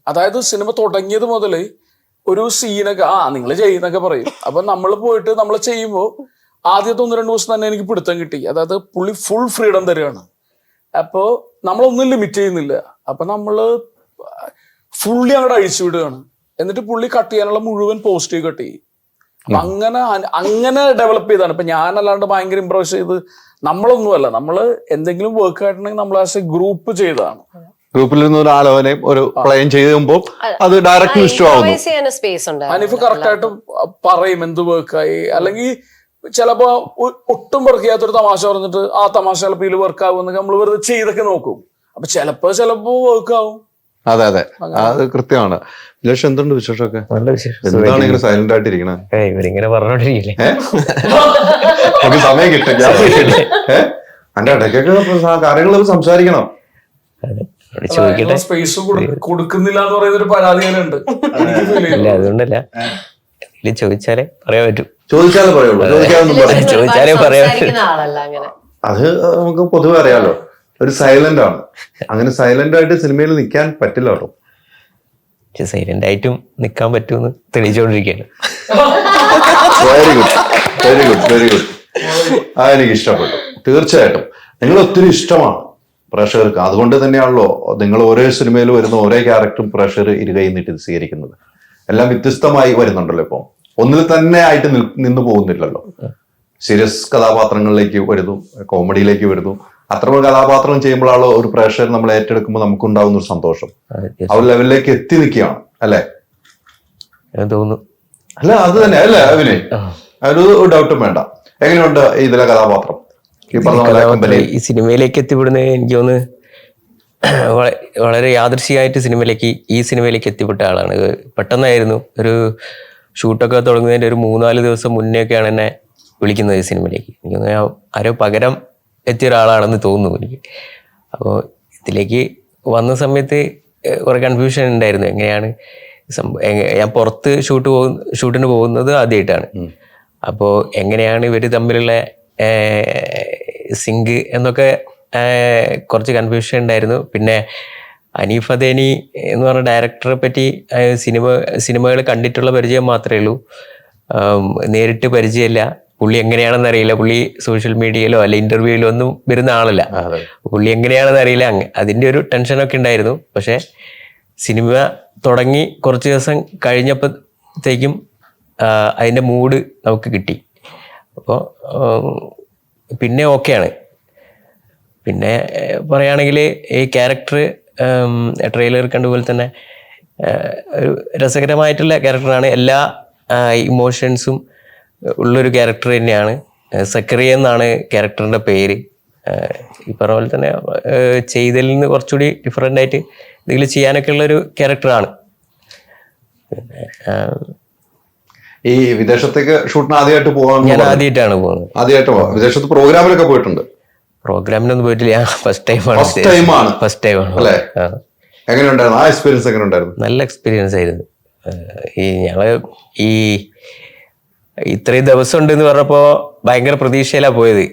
അതായത് സിനിമ തുടങ്ങിയത് മുതല് ഒരു സീനൊക്കെ നിങ്ങൾ ചെയ്യുന്നൊക്കെ പറയും. അപ്പൊ നമ്മൾ പോയിട്ട് നമ്മൾ ചെയ്യുമ്പോൾ ആദ്യത്തെ 1-2 ദിവസം തന്നെ എനിക്ക് പിടുത്തം കിട്ടി. അതായത് പുള്ളി ഫുൾ ഫ്രീഡം തരികയാണ്. അപ്പോ നമ്മളൊന്നും ലിമിറ്റ് ചെയ്യുന്നില്ല. അപ്പൊ നമ്മള് ഫുള്ളി അങ്ങോട്ട് അഴിച്ചു വിടുകയാണ്. എന്നിട്ട് പുള്ളി കട്ട് ചെയ്യാനുള്ള മുഴുവൻ പോസിറ്റീവ് കട്ട് ചെയ്യും. അപ്പൊ അങ്ങനെ ഡെവലപ്പ് ചെയ്താണ്. ഇപ്പൊ ഞാനല്ലാണ്ട് ഭയങ്കര ഇംപ്രൂവ് ചെയ്ത് നമ്മളൊന്നുമല്ല, നമ്മള് എന്തെങ്കിലും വർക്ക് ആയിട്ടുണ്ടെങ്കിൽ നമ്മൾ ആസ് എ ഗ്രൂപ്പ് ചെയ്തതാണ്. ഗ്രൂപ്പിൽ നിന്ന് ഒരു ആലോചനയും ഒരു പ്ലാൻ ചെയ്യുമ്പോൾ അത് ഡയറക്റ്റ് ഇഷ്ടമാവുന്നു. അനീഫ് കറക്റ്റ് ആയിട്ട് പറയും എന്ത് വർക്കായി. അല്ലെങ്കിൽ ചിലപ്പോ ഒട്ടും വർക്ക് ചെയ്യാത്തൊരു തമാശ പറഞ്ഞിട്ട് ആ തമാശ ചിലപ്പോ ഇതിൽ വർക്ക് ആകുമെന്നൊക്കെ നമ്മൾ വെറുതെ ചെയ്തൊക്കെ നോക്കും. അപ്പൊ ചിലപ്പോ വർക്ക് ആവും. അതെ അത് കൃത്യമാണ്. ലക്ഷം എന്തുണ്ട് വിശേഷമൊക്കെ? നല്ല വിശേഷം. എന്താണ് ഇങ്ങനെ സൈലന്റ് ആയിട്ടിരിക്കണേ? ഇവരിങ്ങനെ പറഞ്ഞോണ്ടിരിക്കില്ലേ, നമുക്ക് സമയം കിട്ടും. എന്റെ ഇടയ്ക്കൊക്കെ കാര്യങ്ങൾ സംസാരിക്കണം. ചോദിക്കട്ടെ. സ്പേസ് കൊടുക്കുന്നില്ല എന്ന് പറയുന്ന ഒരു പരാതികളുണ്ട്. ഇല്ല അതുകൊണ്ടല്ല, ചോദിച്ചാലേ പറയാൻ പറ്റൂ. ചോദിച്ചാലേ പറയുള്ളൂ. ചോദിച്ചാലേ പറയാൻ പറ്റൂ. അത് നമുക്ക് പൊതുവെ അറിയാലോ. ഒരു സൈലന്റ് ആണ്. അങ്ങനെ സൈലന്റ് ആയിട്ട് സിനിമയിൽ നിൽക്കാൻ പറ്റില്ല കേട്ടോ. സൈലന്റ് ആയിട്ടും നിൽക്കാൻ പറ്റുമെന്ന് തെളിയിച്ചുകൊണ്ടിരിക്കുകയാണ്. Very good. എനിക്ക് ഇഷ്ടപ്പെട്ടു. തീർച്ചയായിട്ടും നിങ്ങൾ ഒത്തിരി ഇഷ്ടമാണ്. പ്രേക്ഷകർക്ക്. അതുകൊണ്ട് തന്നെയാണല്ലോ നിങ്ങൾ ഓരോ സിനിമയിൽ വരുന്ന ഓരോ ക്യാരക്ടറും പ്രേക്ഷകർ ഇരുകൈ നീട്ടി സ്വീകരിക്കുന്നത്. എല്ലാം വ്യത്യസ്തമായി വരുന്നുണ്ടല്ലോ. ഇപ്പം ഒന്നിൽ തന്നെ ആയിട്ട് നിന്ന് പോകുന്നില്ലല്ലോ. സീരിയസ് കഥാപാത്രങ്ങളിലേക്ക് വരുന്നു, കോമഡിയിലേക്ക് വരുന്നു. അത്രയും കഥാപാത്രം ചെയ്യുമ്പോഴാണ് ഒരു പ്രേക്ഷകർ നമ്മൾ ഏറ്റെടുക്കുമ്പോൾ നമുക്കുണ്ടാകുന്ന ഒരു സന്തോഷം. ആ ഒരു ലെവലിലേക്ക് എത്തി നിൽക്കുകയാണ് അല്ലേ? തോന്നുന്നു. അല്ല അത് തന്നെ അല്ലേ അഭിനയ്? ഒരു ഡൗട്ടും വേണ്ട. എങ്ങനെയുണ്ട് ഇതിലെ കഥാപാത്രം? ഈ പറഞ്ഞ പോലെ കമ്പനി ഈ സിനിമയിലേക്ക് എത്തിപ്പെടുന്നത് എനിക്ക് തോന്നുന്നു വളരെ യാദൃശ്ചികമായിട്ട് ഈ സിനിമയിലേക്ക് എത്തിപ്പെട്ട ആളാണ്. പെട്ടെന്നായിരുന്നു. ഒരു ഷൂട്ടൊക്കെ തുടങ്ങുന്നതിന്റെ ഒരു 3-4 ദിവസം മുന്നേ ഒക്കെയാണ് എന്നെ വിളിക്കുന്നത് ഈ സിനിമയിലേക്ക്. എനിക്ക് തോന്നുന്നു ആരോ പകരം എത്തിയ ഒരാളാണെന്ന് തോന്നുന്നു എനിക്ക്. അപ്പോൾ ഇതിലേക്ക് വന്ന സമയത്ത് കുറെ കൺഫ്യൂഷൻ ഉണ്ടായിരുന്നു. എങ്ങനെയാണ് ഞാൻ പുറത്ത് ഷൂട്ടിന് പോകുന്നത് ആദ്യമായിട്ടാണ്. അപ്പോൾ എങ്ങനെയാണ് ഇവർ തമ്മിലുള്ള സിങ്ക് എന്നൊക്കെ കുറച്ച് കൺഫ്യൂഷൻ ഉണ്ടായിരുന്നു. പിന്നെ അനീഫ് അദേനി എന്ന് പറഞ്ഞ ഡയറക്ടറെ പറ്റി സിനിമകൾ കണ്ടിട്ടുള്ള പരിചയം മാത്രമേ ഉള്ളൂ. നേരിട്ട് പരിചയമില്ല. പുള്ളി എങ്ങനെയാണെന്ന് അറിയില്ല. പുള്ളി സോഷ്യൽ മീഡിയയിലോ അല്ല ഇന്റർവ്യൂയിലോ ഒന്നും വരുന്ന ആളല്ല. പുള്ളി എങ്ങനെയാണെന്ന് അറിയില്ല. അതിൻ്റെ ഒരു ടെൻഷനൊക്കെ ഉണ്ടായിരുന്നു. പക്ഷെ സിനിമ തുടങ്ങി കുറച്ച് ദിവസം കഴിഞ്ഞപ്പോഴത്തേക്കും അതിൻ്റെ മൂഡ് നമുക്ക് കിട്ടി. അപ്പോൾ പിന്നെ ഓക്കെയാണ്. പിന്നെ പറയുകയാണെങ്കിൽ ഈ ക്യാരക്ടർ ട്രെയിലർ കണ്ടുപോലെ തന്നെ ഒരു രസകരമായിട്ടുള്ള ക്യാരക്ടറാണ്. എല്ലാ ഇമോഷൻസും ഉള്ളൊരു ക്യാരക്ടർ തന്നെയാണ്. സക്കറിയ എന്നാണ് ക്യാരക്ടറിൻ്റെ പേര്. ഈ പറഞ്ഞ പോലെ തന്നെ ചെയ്തതിൽ നിന്ന് കുറച്ചുകൂടി ഡിഫറെൻ്റ് ആയിട്ട് ഇതിൽ ചെയ്യാനൊക്കെ ഉള്ളൊരു ക്യാരക്ടറാണ്. പിന്നെ ഈ വിദേശത്തേക്ക് ഷൂട്ടിന് ആദ്യമായിട്ട് പോകാൻ ഞാൻ ആദ്യമായിട്ടാണ് പോകുന്നത്. ആദ്യമായിട്ട് പോവാം. വിദേശത്ത് പ്രോഗ്രാമിലൊക്കെ പോയിട്ടുണ്ട്? പ്രോഗ്രാമിനൊന്നും പോയിട്ടില്ല. ഫസ്റ്റ് ടൈമാണ്. അല്ലേ? എങ്ങനെയുണ്ടായിരുന്നു ആ എക്സ്പീരിയൻസ്? എങ്ങനെയുണ്ടായിരുന്നു? നല്ല എക്സ്പീരിയൻസ് ആയിരുന്നു. ഞങ്ങള് ഇത്രയും ദിവസം ഉണ്ടെന്ന് പറഞ്ഞപ്പോ ഭയങ്കര പ്രതീക്ഷയിലാണ് പോയത്.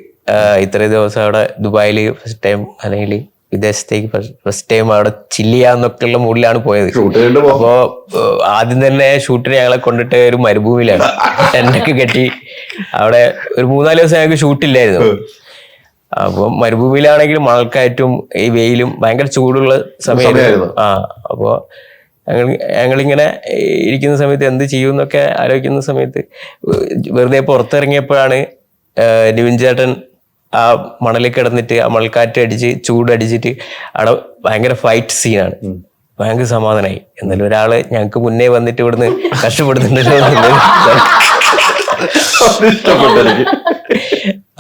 ഇത്രയും ദിവസം അവിടെ ദുബായിൽ ഫസ്റ്റ് ടൈം, അല്ലെങ്കിൽ വിദേശത്തേക്ക് ഫസ്റ്റ് ടൈം അവിടെ ചില്ല് ചെയ്യാന്നൊക്കെയുള്ള മൂഡിലാണ് പോയത്. അപ്പോ ആദ്യം തന്നെ ഷൂട്ടിന് ഞങ്ങളെ കൊണ്ടിട്ട് ഒരു മരുഭൂമിയിലാണ്. ടെന്റൊക്കെ കെട്ടി അവിടെ ഒരു 3-4 ദിവസം ഞങ്ങൾക്ക് ഷൂട്ടില്ലായിരുന്നു. അപ്പൊ മരുഭൂമിയിലാണെങ്കിലും മണൽക്കാറ്റും ഈ വെയിലും ഭയങ്കര ചൂടുള്ള സമയമായിരുന്നു. അപ്പോ ഞങ്ങളിങ്ങനെ ഇരിക്കുന്ന സമയത്ത് എന്ത് ചെയ്യുമെന്നൊക്കെ ആലോചിക്കുന്ന സമയത്ത് വെറുതെ പുറത്തിറങ്ങിയപ്പോഴാണ് നിവിൻ ചേട്ടൻ ആ മണലിൽ കിടന്നിട്ട് ആ മണൽക്കാറ്റ് അടിച്ച് ചൂടടിച്ചിട്ട് അവിടെ ഭയങ്കര ഫൈറ്റ് സീനാണ്. ഭയങ്കര സമാധാനമായി. എന്നാലും ഒരാള് ഞങ്ങൾക്ക് മുന്നേ വന്നിട്ട് ഇവിടുന്ന് കഷ്ടപ്പെടുന്നുണ്ടല്ലോ.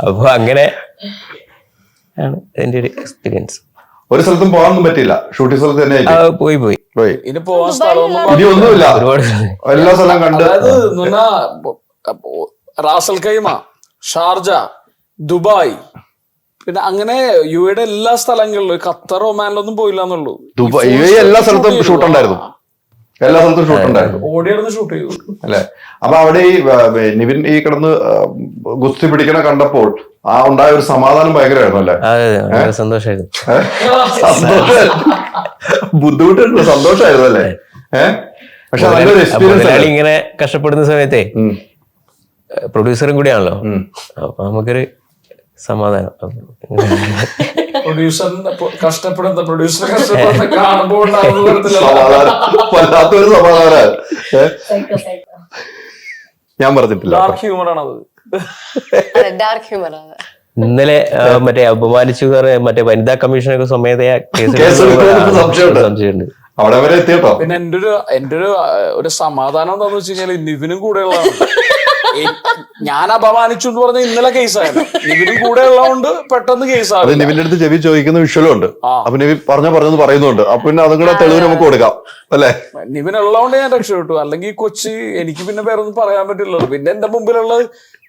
അപ്പൊ അങ്ങനെ ആണ് അതിന്റെ ഒരു എക്സ്പീരിയൻസ്. ഒരു സ്ഥലത്തും പോകാനൊന്നും പറ്റില്ല. ഷൂട്ടിംഗ് സ്ഥലത്ത് തന്നെ പോയി ഇനി പോവാൻ സ്ഥലമൊന്നും ഒന്നുമില്ല. ഒരുപാട് എല്ലാ സ്ഥലം കണ്ട്. റാസൽ ഖൈമ, ഷാർജ, ദുബായ്, പിന്നെ അങ്ങനെ യുഎയുടെ എല്ലാ സ്ഥലങ്ങളിലും, ഖത്തർ ഒമാനിലൊന്നും പോയില്ല എന്നുള്ളൂ. ദുബായ് എല്ലാ സ്ഥലത്തും ഷൂട്ടുണ്ടായിരുന്നു. എല്ലാ സ്ഥലത്തും ഷൂട്ടുണ്ടായിരുന്നു. ഓടിയായിരുന്നു ഷൂട്ട് ചെയ്തു അല്ലെ? അപ്പൊ അവിടെ ഈ നിവിൻ ഈ കിടന്ന് ഗുസ്തി പിടിക്കണ കണ്ടപ്പോൾ ആ ഉണ്ടായ ഒരു സമാധാനം ഭയങ്കരമായിരുന്നു അല്ലേ? സന്തോഷമായിരുന്നു. ബുദ്ധിമുട്ടുണ്ട്, സന്തോഷമായിരുന്നു അല്ലേ? പക്ഷെ നല്ലൊരു എക്സ്പീരിയൻസ്. ഇങ്ങനെ കഷ്ടപ്പെടുന്ന സമയത്തെ പ്രൊഡ്യൂസറും കൂടിയാണല്ലോ. അപ്പൊ നമുക്കൊരു സമാധാനം. പ്രൊഡ്യൂസർ കാണുമ്പോൾ വല്ലാത്തൊരു സമാധാനം. ഞാൻ പറഞ്ഞിട്ടില്ല. ഡാർക്ക് ഹ്യൂമർ ആണത്. ഡാർക്ക് ഹ്യൂമർ ആണ്. ഇന്നലെ മറ്റേ അപമാനിച്ചു മറ്റേ വനിതാ കമ്മീഷനൊക്കെ സ്വമേധയാ സംശയമുണ്ട്. അവിടെ വരെ എത്തിയോ? പിന്നെ എന്റെ ഒരു സമാധാനം എന്താന്ന് വെച്ച് കഴിഞ്ഞാല് നിവിനും കൂടെയുള്ളതാണ്. ഞാൻ അപമാനിച്ചു എന്ന് പറഞ്ഞ ഇന്നലെ കേസായിരുന്നു. നിവിനും കൂടെ ഉള്ളതുകൊണ്ട് പെട്ടെന്ന് കേസാണ്. നിവിന്റെ അടുത്ത് ചെവി ചോദിക്കുന്ന വിഷ്വലും ഉണ്ട്. അപ്പൊ നിവിൻ പറഞ്ഞത് പറയുന്നുണ്ട്. അപ്പൊ പിന്നെ അതും കൂടെ തെളിവ് നമുക്ക് കൊടുക്കാം അല്ലെ? നിവിൻ ഉള്ളതുകൊണ്ട് ഞാൻ രക്ഷപ്പെട്ടു. അല്ലെങ്കിൽ കൊച്ചി എനിക്ക് പിന്നെ വേറെ ഒന്നും പറയാൻ പറ്റില്ലല്ലോ. പിന്നെ എന്റെ മുമ്പിലുള്ളത്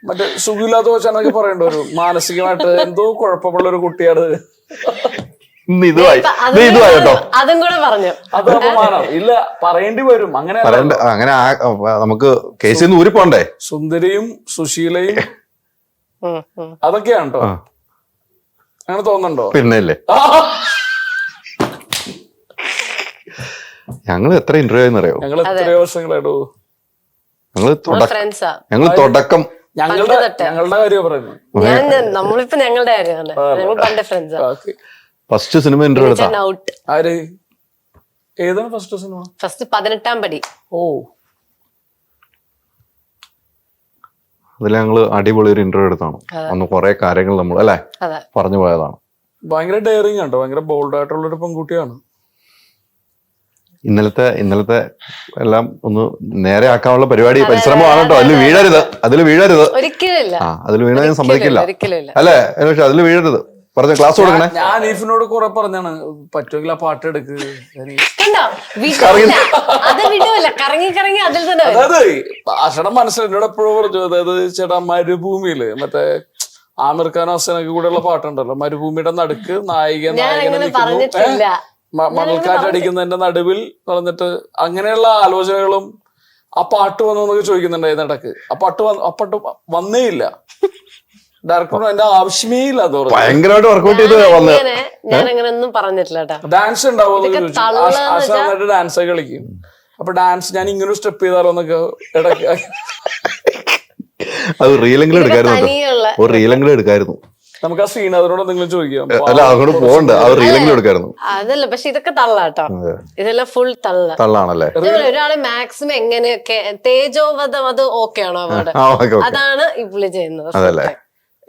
മറ്റേ സുഖമില്ലാത്ത വെച്ചാൽ പറയേണ്ടി വരും. മാനസികമായിട്ട് എന്തോ കുഴപ്പമുള്ള ഒരു കുട്ടിയാണ്. അതും കൂടെ പറഞ്ഞു. അത് അപമാനം ഇല്ല, പറയേണ്ടി വരും. അങ്ങനെ നമുക്ക് കേസിൽ നിന്ന് ഊരിപ്പോണ്ടേ. സുന്ദരിയും സുശീലയും അതൊക്കെയാണ് കേട്ടോ. അങ്ങനെ തോന്നുന്നുണ്ടോ? പിന്നല്ലേ, ഞങ്ങൾ എത്ര ഇന്റർവ്യൂ ആയെന്നറിയോ? ഞങ്ങൾ എത്രയോ വർഷങ്ങളായിട്ടോ. ഞങ്ങൾ തുടക്കം ഞങ്ങളുടെ കാര്യം പറയുന്നു. നമ്മളിപ്പോ ഞങ്ങളുടെ കാര്യമാണ്. ഞങ്ങൾ പണ്ട് ഫ്രണ്ട്സാ. ഫസ്റ്റ് സിനിമ ഇന്റർവ്യൂ എടുത്താ ഔട്ട്. ആര് ഏതാണ് ഫസ്റ്റ് സിനിമ? ഫസ്റ്റ് 18-ാം പടി. ഓ, അതിൽ ഞങ്ങള് അടിപൊളി ഒരു ഇന്റർവ്യൂ എടുത്താണ്. അന്ന് കുറെ കാര്യങ്ങൾ നമ്മൾ അല്ലെ അതെ. പറഞ്ഞു പോയതാണ്. ഭയങ്കര ഡെയറിങ് ആണ്, ഭയങ്കര ബോൾഡ് ആയിട്ടുള്ള ഒരു പെൺകുട്ടിയാണ്. ഇന്നലത്തെ എല്ലാം ഒന്ന് നേരെ ആക്കാനുള്ള പരിപാടി പരിശ്രമമാണ് കേട്ടോ. അതിൽ വീഴരുത്. ഒരിക്കലും ഇല്ല. അതിൽ വീണ ഞാൻ സമ്മതിക്കില്ല ഒരിക്കലും ഇല്ല. അല്ലേ? പക്ഷെ അതിൽ വീഴരുത്. പറഞ്ഞ ക്ലാസ് കൊടുക്കണേ. ഞാൻ ഈഫിനോട് കുറെ പറഞ്ഞാണ്, പറ്റുമെങ്കിൽ ആ പാട്ട് എടുക്ക്. കണ്ടോ, വിടില്ല. അത് വിടൂല, കറങ്ങി കറങ്ങി അതിൽ തന്നെ വരും. അതായത് ആഷയുടെ മനസ്സിൽ എന്നോട് എപ്പോഴും പറഞ്ഞു, അതായത് ചേട്ടാ മരുഭൂമിയില് മറ്റേ ആമിർ ഖാൻ ഹസനൊക്കെ കൂടെയുള്ള പാട്ടുണ്ടല്ലോ, മരുഭൂമിയുടെ നടുക്ക് നായിക ഞാൻ അങ്ങനെ പറഞ്ഞിട്ടില്ല. മണൽക്കാറ്റടിക്കുന്നതിന്റെ നടുവിൽ പറഞ്ഞിട്ട് അങ്ങനെയുള്ള ആലോചനകളും ആ പാട്ട് വന്നൊക്കെ ചോദിക്കുന്നുണ്ടായിരുന്നു ഇടക്ക്. ആ പാട്ട് വന്നേ ഇല്ല. ഡയറക്ടർ അതിന്റെ ആവശ്യമേ ഇല്ല. ഭയങ്കരമായിട്ട് വർക്ക്ഔട്ട് ചെയ്ത് വന്ന് ഞാൻ അങ്ങനെ ഒന്നും പറഞ്ഞിട്ടില്ല. ഡാൻസ് ഉണ്ടാവുമെന്ന് ചോദിച്ചു. ആശ നന്നായിട്ട് ഡാൻസ് ഒക്കെ കളിക്കും. അപ്പൊ ഡാൻസ് ഞാൻ ഇങ്ങനെ സ്റ്റെപ്പ് ചെയ്താലോ എന്നൊക്കെ ഇടയ്ക്ക്. അത് റീലെങ്കിലും എടുക്കായിരുന്നു. നമുക്ക് ആ ശ്രീനാഥനോട് എന്തെങ്കിലും ചോദിക്കാം. അല്ല, അങ്ങോട്ട് പോകണ്ട. അത് റീലെങ്കിലും എടുക്കായിരുന്നു. അതല്ല, പക്ഷെ ഇതൊക്കെ തള്ളാട്ടോ. ഇതെല്ലാം ഫുൾ തള്ളാണല്ലേ. ഒരാളെ മാക്സിമം എങ്ങനെയൊക്കെ തേജോവധം അത് ഓക്കെ ആണോ അവിടെ? അതാണ് ഈ പുള്ളി ചെയ്യുന്നത്. അതല്ലേ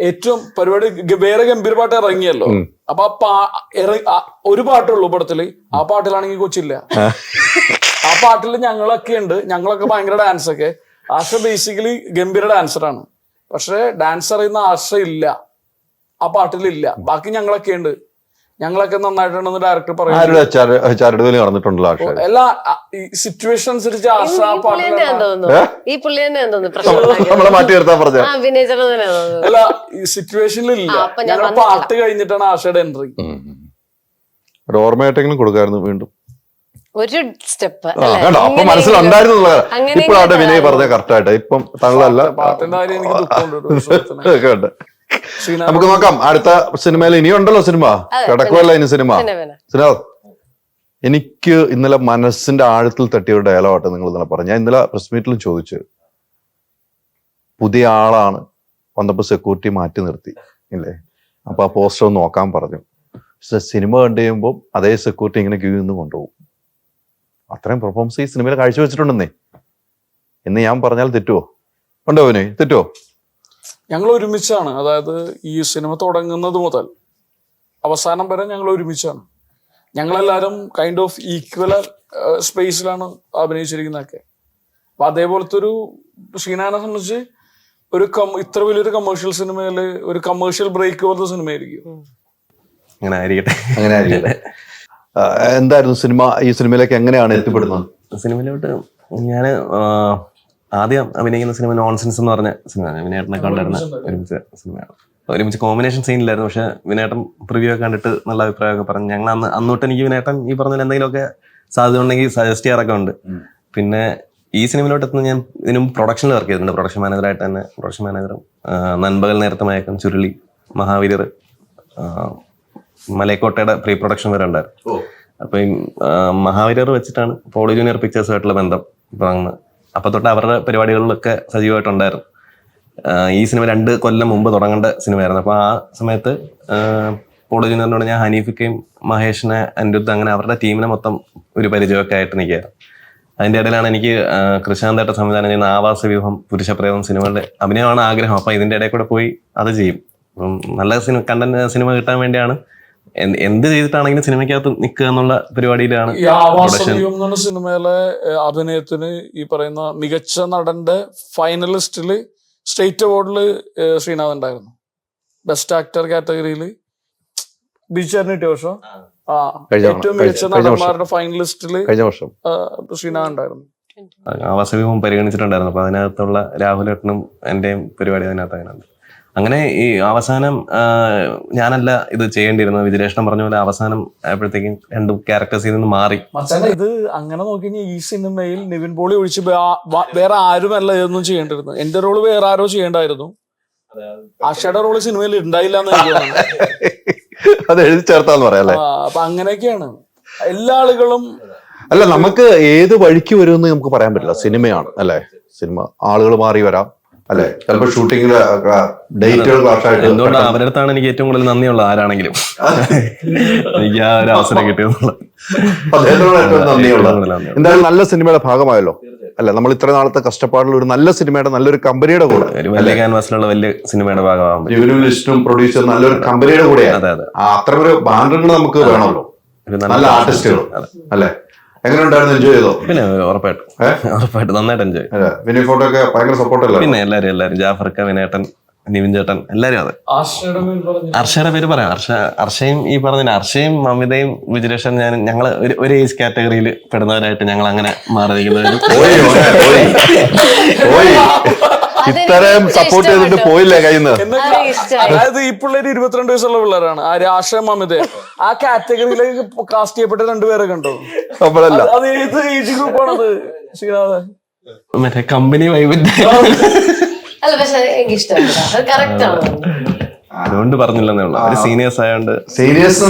ഏറ്റവും പരിപാടി. വേറെ ഗംഭീര പാട്ട് ഇറങ്ങിയല്ലോ. അപ്പൊ ഒരു പാട്ടുള്ളൂ പടത്തില്. ആ പാട്ടിലാണെങ്കിൽ കൊച്ചില്ല. ആ പാട്ടിൽ ഞങ്ങളൊക്കെ ഉണ്ട്. ഞങ്ങളൊക്കെ ഭയങ്കര ഡാൻസ് ഒക്കെ. ആശ ബേസിക്കലി ഗംഭീര ഡാൻസറാണ്. പക്ഷെ ഡാൻസ് അറിയുന്ന ആശ ഇല്ല, ആ പാട്ടിലില്ല. ബാക്കി ഞങ്ങളൊക്കെ ഉണ്ട്. ഞങ്ങളൊക്കെ നന്നായിട്ടുണ്ടെന്ന് ഡയറക്ടർ പറയും. എല്ലാ സിറ്റുവേഷൻ അനുസരിച്ച് ആശ ആ പാട്ടിൽ ഈ പുള്ളി തന്നെ അല്ല, ഈ സിറ്റുവേഷനിലില്ല. ഞങ്ങൾ പാട്ട് കഴിഞ്ഞിട്ടാണ് ആശയുടെ എൻട്രി. ഓർമ്മയായിട്ടെങ്കിലും കൊടുക്കായിരുന്നു വീണ്ടും ഒരു സ്റ്റെപ്പ്. അപ്പൊ മനസ്സിലുണ്ടായിരുന്നു. ഇപ്പോഴാണ് വിനയ് പറഞ്ഞ കറക്റ്റായിട്ട്. ഇപ്പം തങ്ങളല്ല. പാട്ടിന്റെ കാര്യം എനിക്ക് ദുഃഖമുണ്ട്. നമുക്ക് നോക്കാം. അടുത്ത സിനിമയിൽ ഇനിയുണ്ടല്ലോ സിനിമ, കിടക്കുമല്ല ഇനി സിനിമ. എനിക്ക് ഇന്നലെ മനസ്സിന്റെ ആഴത്തിൽ തട്ടിയ ഒരു ഡയലോഗായിട്ട് നിങ്ങൾ ഇന്നലെ പറഞ്ഞു. ഞാൻ ഇന്നലെ പ്രസ് മീറ്റിലും ചോദിച്ചു. പുതിയ ആളാണ് വന്നപ്പോ സെക്യൂരിറ്റി മാറ്റി നിർത്തി ഇല്ലേ? അപ്പൊ ആ പോസ്റ്റർ ഒന്ന് നോക്കാൻ പറഞ്ഞു. പക്ഷെ സിനിമ കണ്ടു കഴിയുമ്പോൾ അതേ സെക്യൂരിറ്റി ഇങ്ങനെ ക്യൂ നിന്ന് കൊണ്ടുപോകും. അത്രയും പെർഫോമൻസ് ഈ സിനിമയിൽ കാഴ്ചവെച്ചിട്ടുണ്ടെന്നേ എന്ന് ഞാൻ പറഞ്ഞാൽ തെറ്റുവോ? ഉണ്ടോ അവന്? തെറ്റുവോ? ഞങ്ങൾ ഒരുമിച്ചാണ്. അതായത് ഈ സിനിമ തുടങ്ങുന്നത് മുതൽ അവസാനം വരെ ഞങ്ങൾ ഒരുമിച്ചാണ്. ഞങ്ങളെല്ലാവരും കൈൻഡ് ഓഫ് ഈക്വൽ സ്പേസിലാണ് അഭിനയിച്ചിരിക്കുന്നതൊക്കെ. അപ്പൊ അതേപോലത്തെ ഒരു ഷീനാനെ സംബന്ധിച്ച് ഒരു ഇത്ര വലിയൊരു കമേഴ്ഷ്യൽ സിനിമയില് ഒരു കമേഴ്ഷ്യൽ ബ്രേക്ക് പോലത്തെ സിനിമയായിരിക്കും. അങ്ങനെ ആയിരിക്കട്ടെ. എന്തായിരുന്നു സിനിമ? ഈ സിനിമയിലേക്ക് എങ്ങനെയാണ് എത്തിപ്പെടുന്നത്? സിനിമയിലോട്ട് ഞാൻ ആദ്യം അഭിനയിക്കുന്ന സിനിമ നോൺസെൻസ് എന്ന് പറഞ്ഞ സിനിമയാണ്. വിനയേട്ടനെ കണ്ടിരുന്ന ഒരുമിച്ച സിനിമയാണ്. ഒരുമിച്ച് കോമ്പിനേഷൻ സീനിലായിരുന്നു. പക്ഷെ വിനയേട്ടൻ പ്രിവ്യൂ ഒക്കെ കണ്ടിട്ട് നല്ല അഭിപ്രായമൊക്കെ പറഞ്ഞു. ഞങ്ങൾ അന്നോട്ട് എനിക്ക് വിനയേട്ടൻ ഈ പറഞ്ഞ എന്തെങ്കിലുമൊക്കെ സാധ്യത ഉണ്ടെങ്കിൽ സജസ്റ്റ് ചെയ്യാറൊക്കെ ഉണ്ട്. പിന്നെ ഈ സിനിമയിലോട്ട് എത്തുന്ന ഞാൻ ഇതിനും പ്രൊഡക്ഷനിൽ വർക്ക് ചെയ്തിട്ടുണ്ട്. പ്രൊഡക്ഷൻ മാനേജറായിട്ട് തന്നെ. പ്രൊഡക്ഷൻ മാനേജറും നൻപകൽ നേരത്തെ മയക്കം, ചുരുളി, മഹാവീരർ, മലയക്കോട്ടയുടെ പ്രീ പ്രൊഡക്ഷൻ വരെ ഉണ്ടായിരുന്നു. അപ്പൊ ഈ മഹാവീരർ വെച്ചിട്ടാണ് പോളി ജൂനിയർ പിക്ചേഴ്സുമായിട്ടുള്ള ബന്ധം തുടങ്ങുന്നത്. അപ്പൊ തൊട്ട് അവരുടെ പരിപാടികളിലൊക്കെ സജീവമായിട്ടുണ്ടായിരുന്നു. ഈ സിനിമ 2 കൊല്ലം മുമ്പ് തുടങ്ങേണ്ട സിനിമയായിരുന്നു. അപ്പൊ ആ സമയത്ത് പോളി ജൂനിയറിനോട് ഞാൻ ഹനീഫിക്കയും മഹേഷിനെ, അനിരുദ്ധ്, അങ്ങനെ അവരുടെ ടീമിനെ മൊത്തം ഒരു പരിചയമൊക്കെ ആയിട്ട് നിൽക്കുകയായിരുന്നു. അതിന്റെ ഇടയിലാണ് എനിക്ക് കൃഷാന്തേട്ട സംവിധാനം ചെയ്യുന്ന ആവാസ വ്യൂഹം, പുരുഷപ്രേതം സിനിമകളുടെ അഭിനയമാണ് ആഗ്രഹം. അപ്പൊ ഇതിന്റെ ഇടയിൽ കൂടെ പോയി അത് ചെയ്യും. അപ്പം നല്ല സിനിമ കിട്ടാൻ വേണ്ടിയാണ് എന്ത് ചെയ്തിട്ടാണെങ്കിലും സിനിമയ്ക്കകത്ത് നിൽക്കുക എന്നുള്ള പരിപാടിയിലാണ്. ഈ ആവാസവ്യൂഹം എന്ന സിനിമയിലെ അഭിനയത്തിന് ഈ പറയുന്ന മികച്ച നടന്റെ ഫൈനലിസ്റ്റില് സ്റ്റേറ്റ് അവാർഡില് ശ്രീനാഥ് ഉണ്ടായിരുന്നു. ബെസ്റ്റ് ആക്ടർ കാറ്റഗറിയിൽ ബിജുചേട്ടന് കിട്ടിയ വർഷം ഏറ്റവും മികച്ച നടന്മാരുടെ ഫൈനലിസ്റ്റില് ശ്രീനാഥ് ഉണ്ടായിരുന്നു. ആവാസവ്യൂഹം പരിഗണിച്ചിട്ടുണ്ടായിരുന്നു. അപ്പൊ അതിനകത്തുള്ള രാഹുലേട്ടനും എന്റെയും പരിപാടി അതിനകത്ത് അതിനുണ്ട്. അങ്ങനെ ഈ അവസാനം ഞാനല്ല ഇത് ചെയ്യേണ്ടിയിരുന്നത്. വിജയലക്ഷ്മൺ പറഞ്ഞ പോലെ അവസാനം ആയപ്പോഴത്തേക്കും 2 ക്യാരക്ടേഴ്സിൽ നിന്ന് മാറി. ഇത് അങ്ങനെ നോക്കി ഈ സിനിമയിൽ നിവിൻ പോളി ഒഴിച്ച് വേറെ ആരുമല്ല ഇതൊന്നും ചെയ്യേണ്ടിരുന്നത്. എന്റെ റോള് വേറെ ആരോ ചെയ്യേണ്ടായിരുന്നു. ആശയുടെ റോള് സിനിമയിൽ ഉണ്ടായില്ല എന്ന് അത് എഴുതി ചേർത്താന്ന് പറയാല്ലേ. അപ്പൊ അങ്ങനെയൊക്കെയാണ് എല്ലാ ആളുകളും. അല്ല, നമുക്ക് ഏത് വഴിക്ക് വരുമെന്ന് നമുക്ക് പറയാൻ പറ്റില്ല. സിനിമയാണ് അല്ലെ? സിനിമ ആളുകൾ മാറി വരാം, അല്ലെ? ചിലപ്പോൾ ഷൂട്ടിങ്ങില് ഡേറ്റുകൾ ക്ലാഷായിട്ട് എന്തുകൊണ്ടാണ് അവരുടെ അടുത്താണ് എനിക്ക് ഏറ്റവും കൂടുതൽ നന്ദിയുള്ളത് ആരാണെങ്കിലും എനിക്ക് ആ ഒരു അവസരം കിട്ടിയെന്നുള്ള അദ്ദേഹത്തോട് ഏറ്റവും നന്ദിയുള്ളത്. എന്തായാലും നല്ല സിനിമയുടെ ഭാഗമായല്ലോ അല്ലെ? നമ്മൾ ഇത്ര നാളത്തെ കഷ്ടപ്പാടിൽ ഒരു നല്ല സിനിമയുടെ നല്ലൊരു കമ്പനിയുടെ കൂടെ, ഒരു വലിയ ക്യാൻവാസിലുള്ള വലിയ സിനിമയുടെ ഭാഗമാകുമ്പോൾ ജിവിനും ലിസ്റ്റും പ്രൊഡ്യൂസർ നല്ലൊരു കമ്പനിയുടെ കൂടെയാണ്. അതെ അതെ അത്ര ഒരു ബാൻഡുകൾ നമുക്ക് വേണമല്ലോ, നല്ല ആർട്ടിസ്റ്റുകൾ അല്ലെ? എങ്ങനെ ഉണ്ടായിരുന്നു? എൻജോയ് ചെയ്തോ? പിന്നെ ഉറപ്പായിട്ടും നന്നായിട്ട് എൻജോയ്. വിനയ് ഫോട്ടോ ഒക്കെ ഭയങ്കര സപ്പോർട്ടല്ലേ? പിന്നെ എല്ലാരും ജാഫർക്ക, വിനേട്ടൻ, നിവിൻ ചേട്ടൻ എല്ലാരും. അതെ, അർഷയുടെ പേര് പറയാം. അർഷയും ഈ പറഞ്ഞ അർഷയും മമിതയും വിജുലേഷൻ ഞങ്ങള് ഒരു ഏജ് കാറ്റഗറിയിൽ പെടുന്നവരായിട്ട് ഞങ്ങൾ അങ്ങനെ മാറിയിരിക്കുന്നവരും. ഇത്രയും സപ്പോർട്ട് ചെയ്തിട്ട് പോയില്ലേ കയ്യിന്ന്? അതായത് ഈ പിള്ളേര് 22 വയസ്സുള്ള പിള്ളേരാണ്. ആശയം മമിത ആ കാറ്റഗറിയിലേക്ക് കാസ്റ്റ് ചെയ്യപ്പെട്ട 2 പേരെ കണ്ടോ? നമ്മളല്ല, അത് ഏത് ഏജ് ഗ്രൂപ്പാണത് ശ്രീനാഥ്? മറ്റേ കമ്പനി വൈവിധ്യം അല്ല, പക്ഷെ എനിക്ക് ഇഷ്ടമല്ല, കറക്റ്റ് ആണ്. അതുകൊണ്ട് പറഞ്ഞില്ലെന്നേ ഉള്ളൂ. ഒരു സീനിയേഴ്സ് ആയതുകൊണ്ട് സീരിയസ്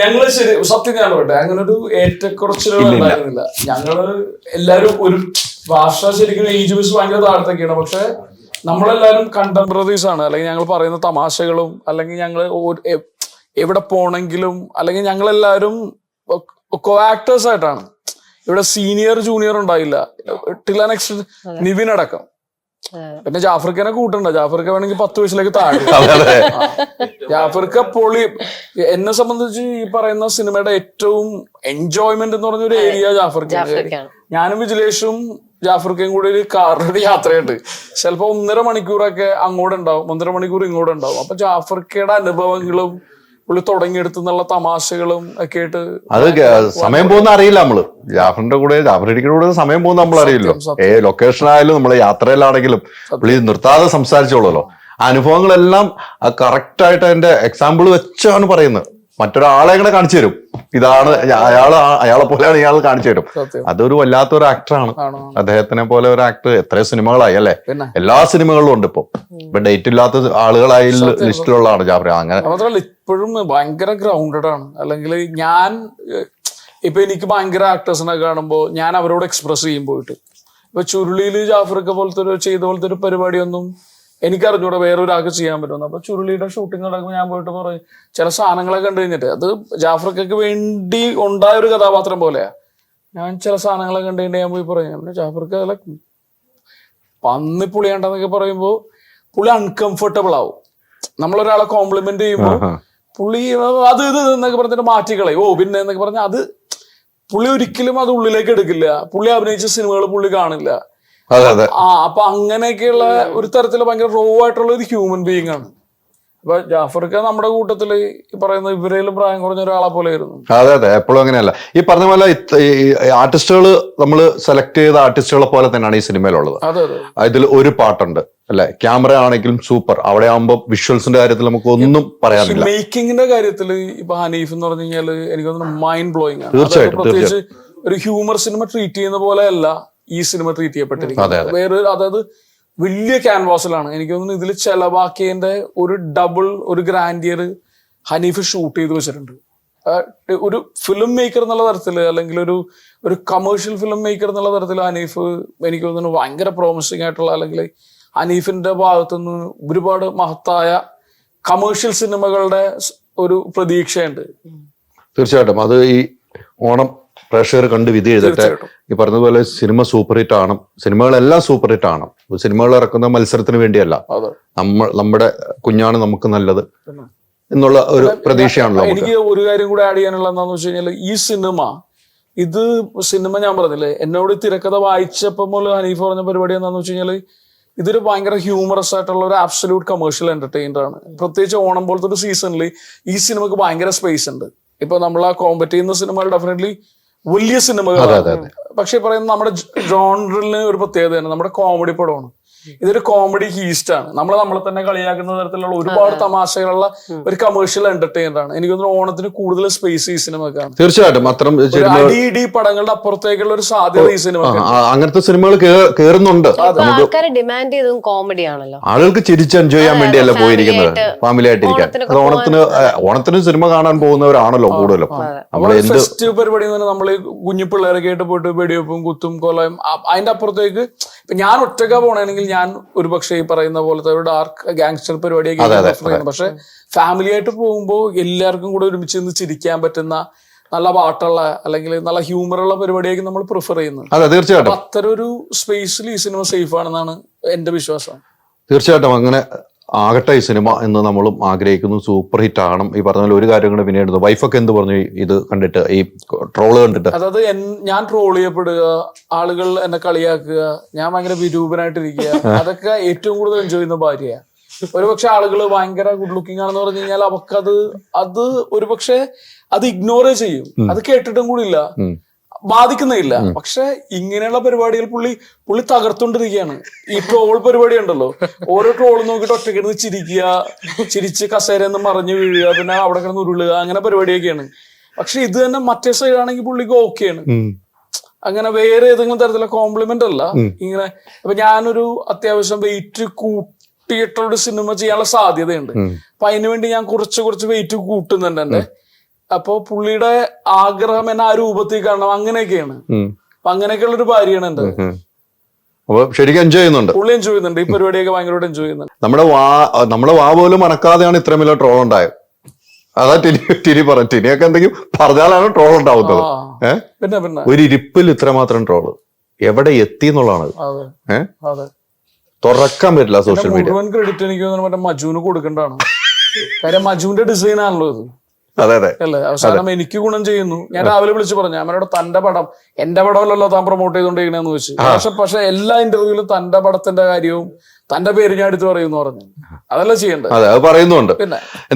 ഞങ്ങള് ശരി സത്യം ഞാൻ പറയട്ടെ, അങ്ങനെ ഒരു ഏറ്റക്കുറച്ചിലുകൾ ഉണ്ടായിരുന്നില്ല. ഞങ്ങള് എല്ലാരും ഒരു ഭാഷ ശരിക്കും ഏജ് ബേസ് ഭയങ്കര താഴത്തേക്കാണ്. പക്ഷെ നമ്മളെല്ലാരും കണ്ടംപററീസ് ആണ്. അല്ലെങ്കിൽ ഞങ്ങൾ പറയുന്ന തമാശകളും, അല്ലെങ്കിൽ ഞങ്ങള് എവിടെ പോണെങ്കിലും, അല്ലെങ്കിൽ ഞങ്ങളെല്ലാരും കോ ആക്ടേഴ്സ് ആയിട്ടാണ്. ഇവിടെ സീനിയർ ജൂനിയർ ഉണ്ടായില്ല, ടിൽ ആൻ എക്സ്റ്റെന്റ് നിവിൻ അടക്കം. പിന്നെ ജാഫർഖാനെ കൂട്ടണ്ട, ജാഫർക്ക വേണമെങ്കിൽ 10 വയസ്സിലേക്ക് താഴെ. ജാഫർക്ക പൊളി. എന്നെ സംബന്ധിച്ച് ഈ പറയുന്ന സിനിമയുടെ ഏറ്റവും എൻജോയ്മെന്റ് എന്ന് പറഞ്ഞ ഒരു ഏരിയ ജാഫർക്കാണ്. ഞാനും വിജിലേഷും ജാഫർക്കയും കൂടി ഒരു കാറിലൊരു യാത്രയുണ്ട്. ചിലപ്പോ 1.5 മണിക്കൂറൊക്കെ അങ്ങോട്ടുണ്ടാവും, 1.5 മണിക്കൂർ ഇങ്ങോട്ടുണ്ടാവും. അപ്പൊ ജാഫർക്കയുടെ അനുഭവങ്ങളും പുള്ളി തുടങ്ങിയെടുത്തുന്നുള്ള തമാശകളും ഒക്കെ ആയിട്ട് അത് സമയം പോകുന്ന അറിയില്ല. നമ്മള് ജാഫറിന്റെ കൂടെ സമയം പോകുന്ന നമ്മൾ അറിയില്ലോ. ലൊക്കേഷൻ ആയാലും നമ്മള് യാത്രയിലാണെങ്കിലും പുള്ളി നിർത്താതെ സംസാരിച്ചോളല്ലോ. ആ അനുഭവങ്ങളെല്ലാം കറക്റ്റ് ആയിട്ട് അതിന്റെ എക്സാമ്പിൾ വെച്ചാണ് പറയുന്നത്. മറ്റൊരാളെ ഇങ്ങനെ കാണിച്ചു തരും, ഇതാണ് അയാളെ പോലെയാണ് ഇയാൾ കാണിച്ചു തരും. അതൊരു വല്ലാത്തൊരു ആക്ടറാണ്. അദ്ദേഹത്തിനെ പോലെ ഒരു ആക്ടർ എത്രയോ സിനിമകളായി അല്ലെ? എല്ലാ സിനിമകളിലും ഉണ്ട്. ഇപ്പൊ ഡേറ്റ് ഇല്ലാത്ത ആളുകളായി ലിസ്റ്റിലുള്ളതാണ് ജാഫർ. അങ്ങനെ മാത്രമല്ല ഇപ്പോഴും ഭയങ്കര ഗ്രൗണ്ടഡ് ആണ്. അല്ലെങ്കിൽ ഞാൻ ഇപ്പൊ എനിക്ക് ഭയങ്കര ആക്ടേഴ്സിനെ കാണുമ്പോൾ ഞാൻ അവരോട് എക്സ്പ്രസ് ചെയ്യും പോയിട്ട്. ഇപ്പൊ ചുരുളിയിൽ ജാഫർക്ക് ചെയ്ത പോലത്തെ ഒരു പരിപാടിയൊന്നും എനിക്കറിഞ്ഞൂടെ വേറൊരാൾക്ക് ചെയ്യാൻ പറ്റുമെന്ന്. അപ്പൊ ചുരുളിയുടെ ഷൂട്ടിംഗ് നടക്കുമ്പോൾ ഞാൻ പോയിട്ട് പറയും ചില സാധനങ്ങളൊക്കെ കണ്ടു കഴിഞ്ഞിട്ട്, അത് ജാഫർക്കൊക്കെ വേണ്ടി ഉണ്ടായ ഒരു കഥാപാത്രം പോലെയാ. ഞാൻ ചില സാധനങ്ങളൊക്കെ കണ്ടു കഴിഞ്ഞാൽ ഞാൻ പോയി പറയും ജാഫർക്ക് അല്ല പന്നി പുളിയാണ്ടെന്നൊക്കെ പറയുമ്പോ പുള്ളി അൺകംഫർട്ടബിൾ ആവും. നമ്മളൊരാളെ കോംപ്ലിമെന്റ് ചെയ്യുമ്പോൾ പുള്ളി അത് ഇത് എന്നൊക്കെ പറഞ്ഞിട്ട് മാറ്റിക്കളയും. പിന്നെ എന്നൊക്കെ പറഞ്ഞാൽ അത് പുള്ളി ഒരിക്കലും അത് ഉള്ളിലേക്ക് എടുക്കില്ല. പുള്ളി അഭിനയിച്ച സിനിമകൾ പുള്ളി കാണില്ല. അപ്പൊ അങ്ങനെയൊക്കെയുള്ള ഒരു തരത്തില് ഭയങ്കര റോ ആയിട്ടുള്ള ഒരു ഹ്യൂമൻ ബീയിങ് ആണ്. അപ്പൊ ജാഫർക്ക് നമ്മുടെ കൂട്ടത്തില് ഈ പറയുന്ന ഇവരേലും പ്രായം കുറഞ്ഞ ഒരാളെ പോലെ ആയിരുന്നു. അതെ, എപ്പോഴും അങ്ങനെയല്ല. ഈ പറഞ്ഞ പോലെ ആർട്ടിസ്റ്റുകൾ നമ്മൾ സെലക്ട് ചെയ്ത ആർട്ടിസ്റ്റുകളെ പോലെ തന്നെയാണ് ഈ സിനിമയിലുള്ളത്. ഇതിൽ ഒരു പാട്ടുണ്ട് അല്ലെ? ക്യാമറ ആണെങ്കിലും സൂപ്പർ. അവിടെ ആകുമ്പോൾ വിഷ്വൽസിന്റെ കാര്യത്തിൽ നമുക്ക് ഒന്നും പറയാനില്ല. മേക്കിങ്ങിന്റെ കാര്യത്തിൽ ഇപ്പൊ ഹനീഫ് എന്ന് പറഞ്ഞു കഴിഞ്ഞാല് എനിക്ക് തോന്നുന്നു മൈൻഡ് ബ്ലോയിങ് ആണ്. തീർച്ചയായിട്ടും പ്രത്യേകിച്ച് ഒരു ഹ്യൂമർ സിനിമ ട്രീറ്റ് ചെയ്യുന്ന പോലെ അല്ല ഈ സിനിമ ട്രീറ്റ് ചെയ്യപ്പെട്ടിരിക്കുന്നത്. വേറെ അതായത് വലിയ ക്യാൻവാസിലാണ്. എനിക്ക് തോന്നുന്നു ഇതിൽ ചെലവാക്കിയതിന്റെ ഒരു ഡബിൾ ഒരു ഗ്രാൻഡിയർ ഹനീഫ് ഷൂട്ട് ചെയ്ത് വെച്ചിട്ടുണ്ട്. ഒരു ഫിലിം മേക്കർ എന്നുള്ള തരത്തില്, അല്ലെങ്കിൽ ഒരു കമേഴ്ഷ്യൽ ഫിലിം മേക്കർ എന്നുള്ള തരത്തിൽ ഹനീഫ് എനിക്ക് തോന്നുന്നു ഭയങ്കര പ്രോമിസിങ് ആയിട്ടുള്ള, അല്ലെങ്കിൽ ഹനീഫിന്റെ ഭാഗത്തുനിന്ന് ഒരുപാട് മഹത്തായ കമേഴ്ഷ്യൽ സിനിമകളുടെ ഒരു പ്രതീക്ഷയുണ്ട്. തീർച്ചയായിട്ടും അത് ഈ ഓണം പ്രേക്ഷകർ കണ്ട് വിധി എഴുതട്ടെ. ഈ പറഞ്ഞതുപോലെ സിനിമ സൂപ്പർ ഹിറ്റ് ആണ്. സിനിമകളെല്ലാം സൂപ്പർ ഹിറ്റ് ആണ്. സിനിമകൾ ഇറക്കുന്ന മത്സരത്തിന് വേണ്ടിയല്ല, നമ്മുടെ കുഞ്ഞാണ് നമുക്ക് നല്ലത് എന്നുള്ള ഒരു പ്രതീക്ഷയാണല്ലോ. എനിക്ക് ഒരു കാര്യം കൂടെ ആഡ് ചെയ്യാനുള്ള എന്താന്ന് വെച്ച് കഴിഞ്ഞാൽ ഈ സിനിമ ഞാൻ പറഞ്ഞില്ലേ, എന്നോട് തിരക്കഥ വായിച്ചപ്പോൾ മുതൽ ഹനീഫ് പറഞ്ഞ പരിപാടി എന്താന്ന് വെച്ച് കഴിഞ്ഞാല് ഇതൊരു ഭയങ്കര ഹ്യൂമറസ് ആയിട്ടുള്ള ഒരു ആബ്സല്യൂട്ട് കമേഴ്ഷ്യൽ എന്റർടൈനർ ആണ്. പ്രത്യേകിച്ച് ഓണം പോലത്തെ ഒരു സീസണിൽ ഈ സിനിമക്ക് ഭയങ്കര സ്പേസ് ഉണ്ട്. ഇപ്പൊ നമ്മൾ ആ കോമ്പറ്റ് ചെയ്യുന്ന സിനിമകൾ ഡെഫിനറ്റ്ലി വലിയ സിനിമകളാണ്. പക്ഷെ പറയുന്നത് നമ്മുടെ ജോണറിന് ഒരു പ്രത്യേകതയാണ്, നമ്മുടെ കോമഡി പടമാണ്. ഇതൊരു കോമഡി ഹീസ്റ്റ് ആണ്. നമ്മളെ തന്നെ കളിയാക്കുന്ന തരത്തിലുള്ള ഒരുപാട് തമാശകളുള്ള ഒരു കമേഴ്ഷ്യൽ എന്റർടൈനർ ആണ്. എനിക്ക് തോന്നുന്നു ഓണത്തിന് കൂടുതൽ സ്പേസ് ഈ സിനിമക്കാണ്. തീർച്ചയായിട്ടും അത്തരം അടി പടങ്ങളുടെ അപ്പുറത്തേക്കുള്ള ഒരു സാധ്യത ഈ സിനിമ. അങ്ങനത്തെ സിനിമകൾ കേറുന്നുണ്ട്. ആൾക്കാർ ഡിമാൻഡ് ചെയ്തതും കോമഡി ആണല്ലോ. ആളുകൾക്ക് ചിരിച്ച് എൻജോയ് ചെയ്യാൻ വേണ്ടിയല്ല പോയിരിക്കുന്നത്, ഫാമിലി ആയിട്ടിരിക്കാൻ. അത് ഓണത്തിന് സിനിമ കാണാൻ പോകുന്നവരാണല്ലോ കൂടുതലും. ഫെസ്റ്റിവൽ പരിപാടി നമ്മൾ കുഞ്ഞു പിള്ളേരൊക്കെ ആയിട്ട് പോയിട്ട് വെടിവെപ്പും കുത്തും കൊലയും. അതിന്റെ അപ്പുറത്തേക്ക് ഇപ്പൊ ഞാൻ ഒറ്റയ്ക്ക് പോകണമെങ്കിൽ ഞാൻ ഒരു പക്ഷേ ഈ പറയുന്ന പോലത്തെ ഒരു ഡാർക്ക് ഗാങ്സ്റ്റർ പരിപാടിയൊക്കെ പ്രിഫർ ചെയ്യുന്നത്. പക്ഷെ ഫാമിലി ആയിട്ട് പോകുമ്പോൾ എല്ലാവർക്കും കൂടെ ഒരുമിച്ച് നിന്ന് ചിരിക്കാൻ പറ്റുന്ന നല്ല പാട്ടുള്ള അല്ലെങ്കിൽ നല്ല ഹ്യൂമറുള്ള പരിപാടിയായിരിക്കും നമ്മൾ പ്രിഫർ ചെയ്യുന്നത്. അതെ, തീർച്ചയായിട്ടും അത്തരം ഒരു സ്പേസിൽ ഈ സിനിമ സേഫ് ആണെന്നാണ് എന്റെ വിശ്വാസം. തീർച്ചയായിട്ടും അങ്ങനെ ആകട്ടെ ഈ സിനിമ എന്ന് നമ്മളും ആഗ്രഹിക്കുന്നു. സൂപ്പർ ഹിറ്റ് ആണ്. ഈ പറഞ്ഞ പോലെ ഒരു കാര്യം കൂടെ പിന്നീട് വൈഫൊക്കെ എന്ത് പറഞ്ഞു ഇത് കണ്ടിട്ട്, ഈ ട്രോള് കണ്ടിട്ട്? അതായത് ഞാൻ ട്രോൾ ചെയ്യപ്പെടുക, ആളുകൾ എന്നെ കളിയാക്കുക, ഞാൻ ഭയങ്കര വിരൂപനായിട്ടിരിക്കുക, അതൊക്കെ ഏറ്റവും കൂടുതൽ എൻജോയ് ചെയ്യുന്ന ഭാര്യയാണ്. ഒരുപക്ഷെ ആളുകൾ ഭയങ്കര ഗുഡ് ലുക്കിംഗ് ആണെന്ന് പറഞ്ഞു കഴിഞ്ഞാൽ അത് ഒരുപക്ഷെ അത് ഇഗ്നോർ ചെയ്യും. അത് കേട്ടിട്ടും കൂടി ഇല്ല, ബാധിക്കുന്നില്ല. പക്ഷെ ഇങ്ങനെയുള്ള പരിപാടികൾ പുള്ളി തകർത്തോണ്ടിരിക്കുകയാണ്. ഈ ട്രോൾ പരിപാടി ഉണ്ടല്ലോ, ഓരോ ട്രോൾ നോക്കിയിട്ട് ഒറ്റക്കിരുന്ന് ചിരിക്കുക, ചിരിച്ച് കസേരന്ന് മറിഞ്ഞു വീഴുക, പിന്നെ അവിടെ കിടന്ന് ഉരുളുക, അങ്ങനെ പരിപാടിയൊക്കെയാണ്. പക്ഷെ ഇത് തന്നെ മറ്റേ സൈഡാണെങ്കിൽ പുള്ളിക്ക് ഓക്കെയാണ്. അങ്ങനെ വേറെ ഏതെങ്കിലും തരത്തിലുള്ള കോംപ്ലിമെന്റ് അല്ല. ഇങ്ങനെ ഇപ്പൊ ഞാനൊരു അത്യാവശ്യം വെയിറ്റ് കൂട്ടിയിട്ടുള്ള സിനിമ ചെയ്യാനുള്ള സാധ്യതയുണ്ട്. അപ്പൊ അതിനുവേണ്ടി ഞാൻ കുറച്ച് വെയിറ്റ് കൂട്ടുന്നുണ്ട് എന്റെ. അപ്പൊ പുള്ളിയുടെ ആഗ്രഹം എന്നെ ആ രൂപത്തിൽ കാണണം, അങ്ങനെയൊക്കെയാണ്. അപ്പൊ അങ്ങനെയൊക്കെയുള്ള ഒരു ഭാര്യയാണ് എന്റെ. ശരിക്കും എൻജോയ് ചെയ്യുന്നുണ്ട്, പുള്ളി എൻജോയ് ചെയ്യുന്നുണ്ട്. ഈ പരിപാടിയൊക്കെ ഭയങ്കരമായിട്ട് എൻജോയ് ചെയ്യുന്നുണ്ട്. നമ്മുടെ വാ പോലും അനക്കാതെയാണ് ഇത്രയും വലിയ ട്രോൾ ഉണ്ടായത്. അതാ ടിനിയൊക്കെ എന്തെങ്കിലും പറഞ്ഞാലാണ് ട്രോൾ ഉണ്ടാവുന്നത്. പിന്നെ ഒരു ഇരിപ്പിൽ ഇത്രമാത്രം ട്രോള് എവിടെ എത്തി എന്നുള്ളതാണ്. തുറക്കാൻ പറ്റില്ല സോഷ്യൽ മീഡിയ. മുഴുവൻ ക്രെഡിറ്റ് എനിക്ക് മറ്റേ മജുവിന് കൊടുക്കേണ്ടതാണ്. കാര്യം മജുവിന്റെ ഡിസൈൻ ആണല്ലോ ഇത്. അതെ അല്ലേ? അവസാനം എനിക്ക് ഗുണം ചെയ്യുന്നു. ഞാൻ രാവിലെ വിളിച്ച് പറഞ്ഞു, അവനോട് തന്റെ പടം എന്റെ പടമല്ലല്ലോ താൻ പ്രൊമോട്ട് ചെയ്തോണ്ടിരിക്കണെന്ന് വെച്ച്. പക്ഷെ എല്ലാ ഇന്റർവ്യൂവിലും തന്റെ പടത്തിന്റെ കാര്യവും തന്റെ പേര് ഞാൻ എടുത്ത് പറയുമെന്ന് പറഞ്ഞു. അതല്ല ചെയ്യേണ്ടത്. അതെ, അത് പറയുന്നുണ്ട്. പിന്നെ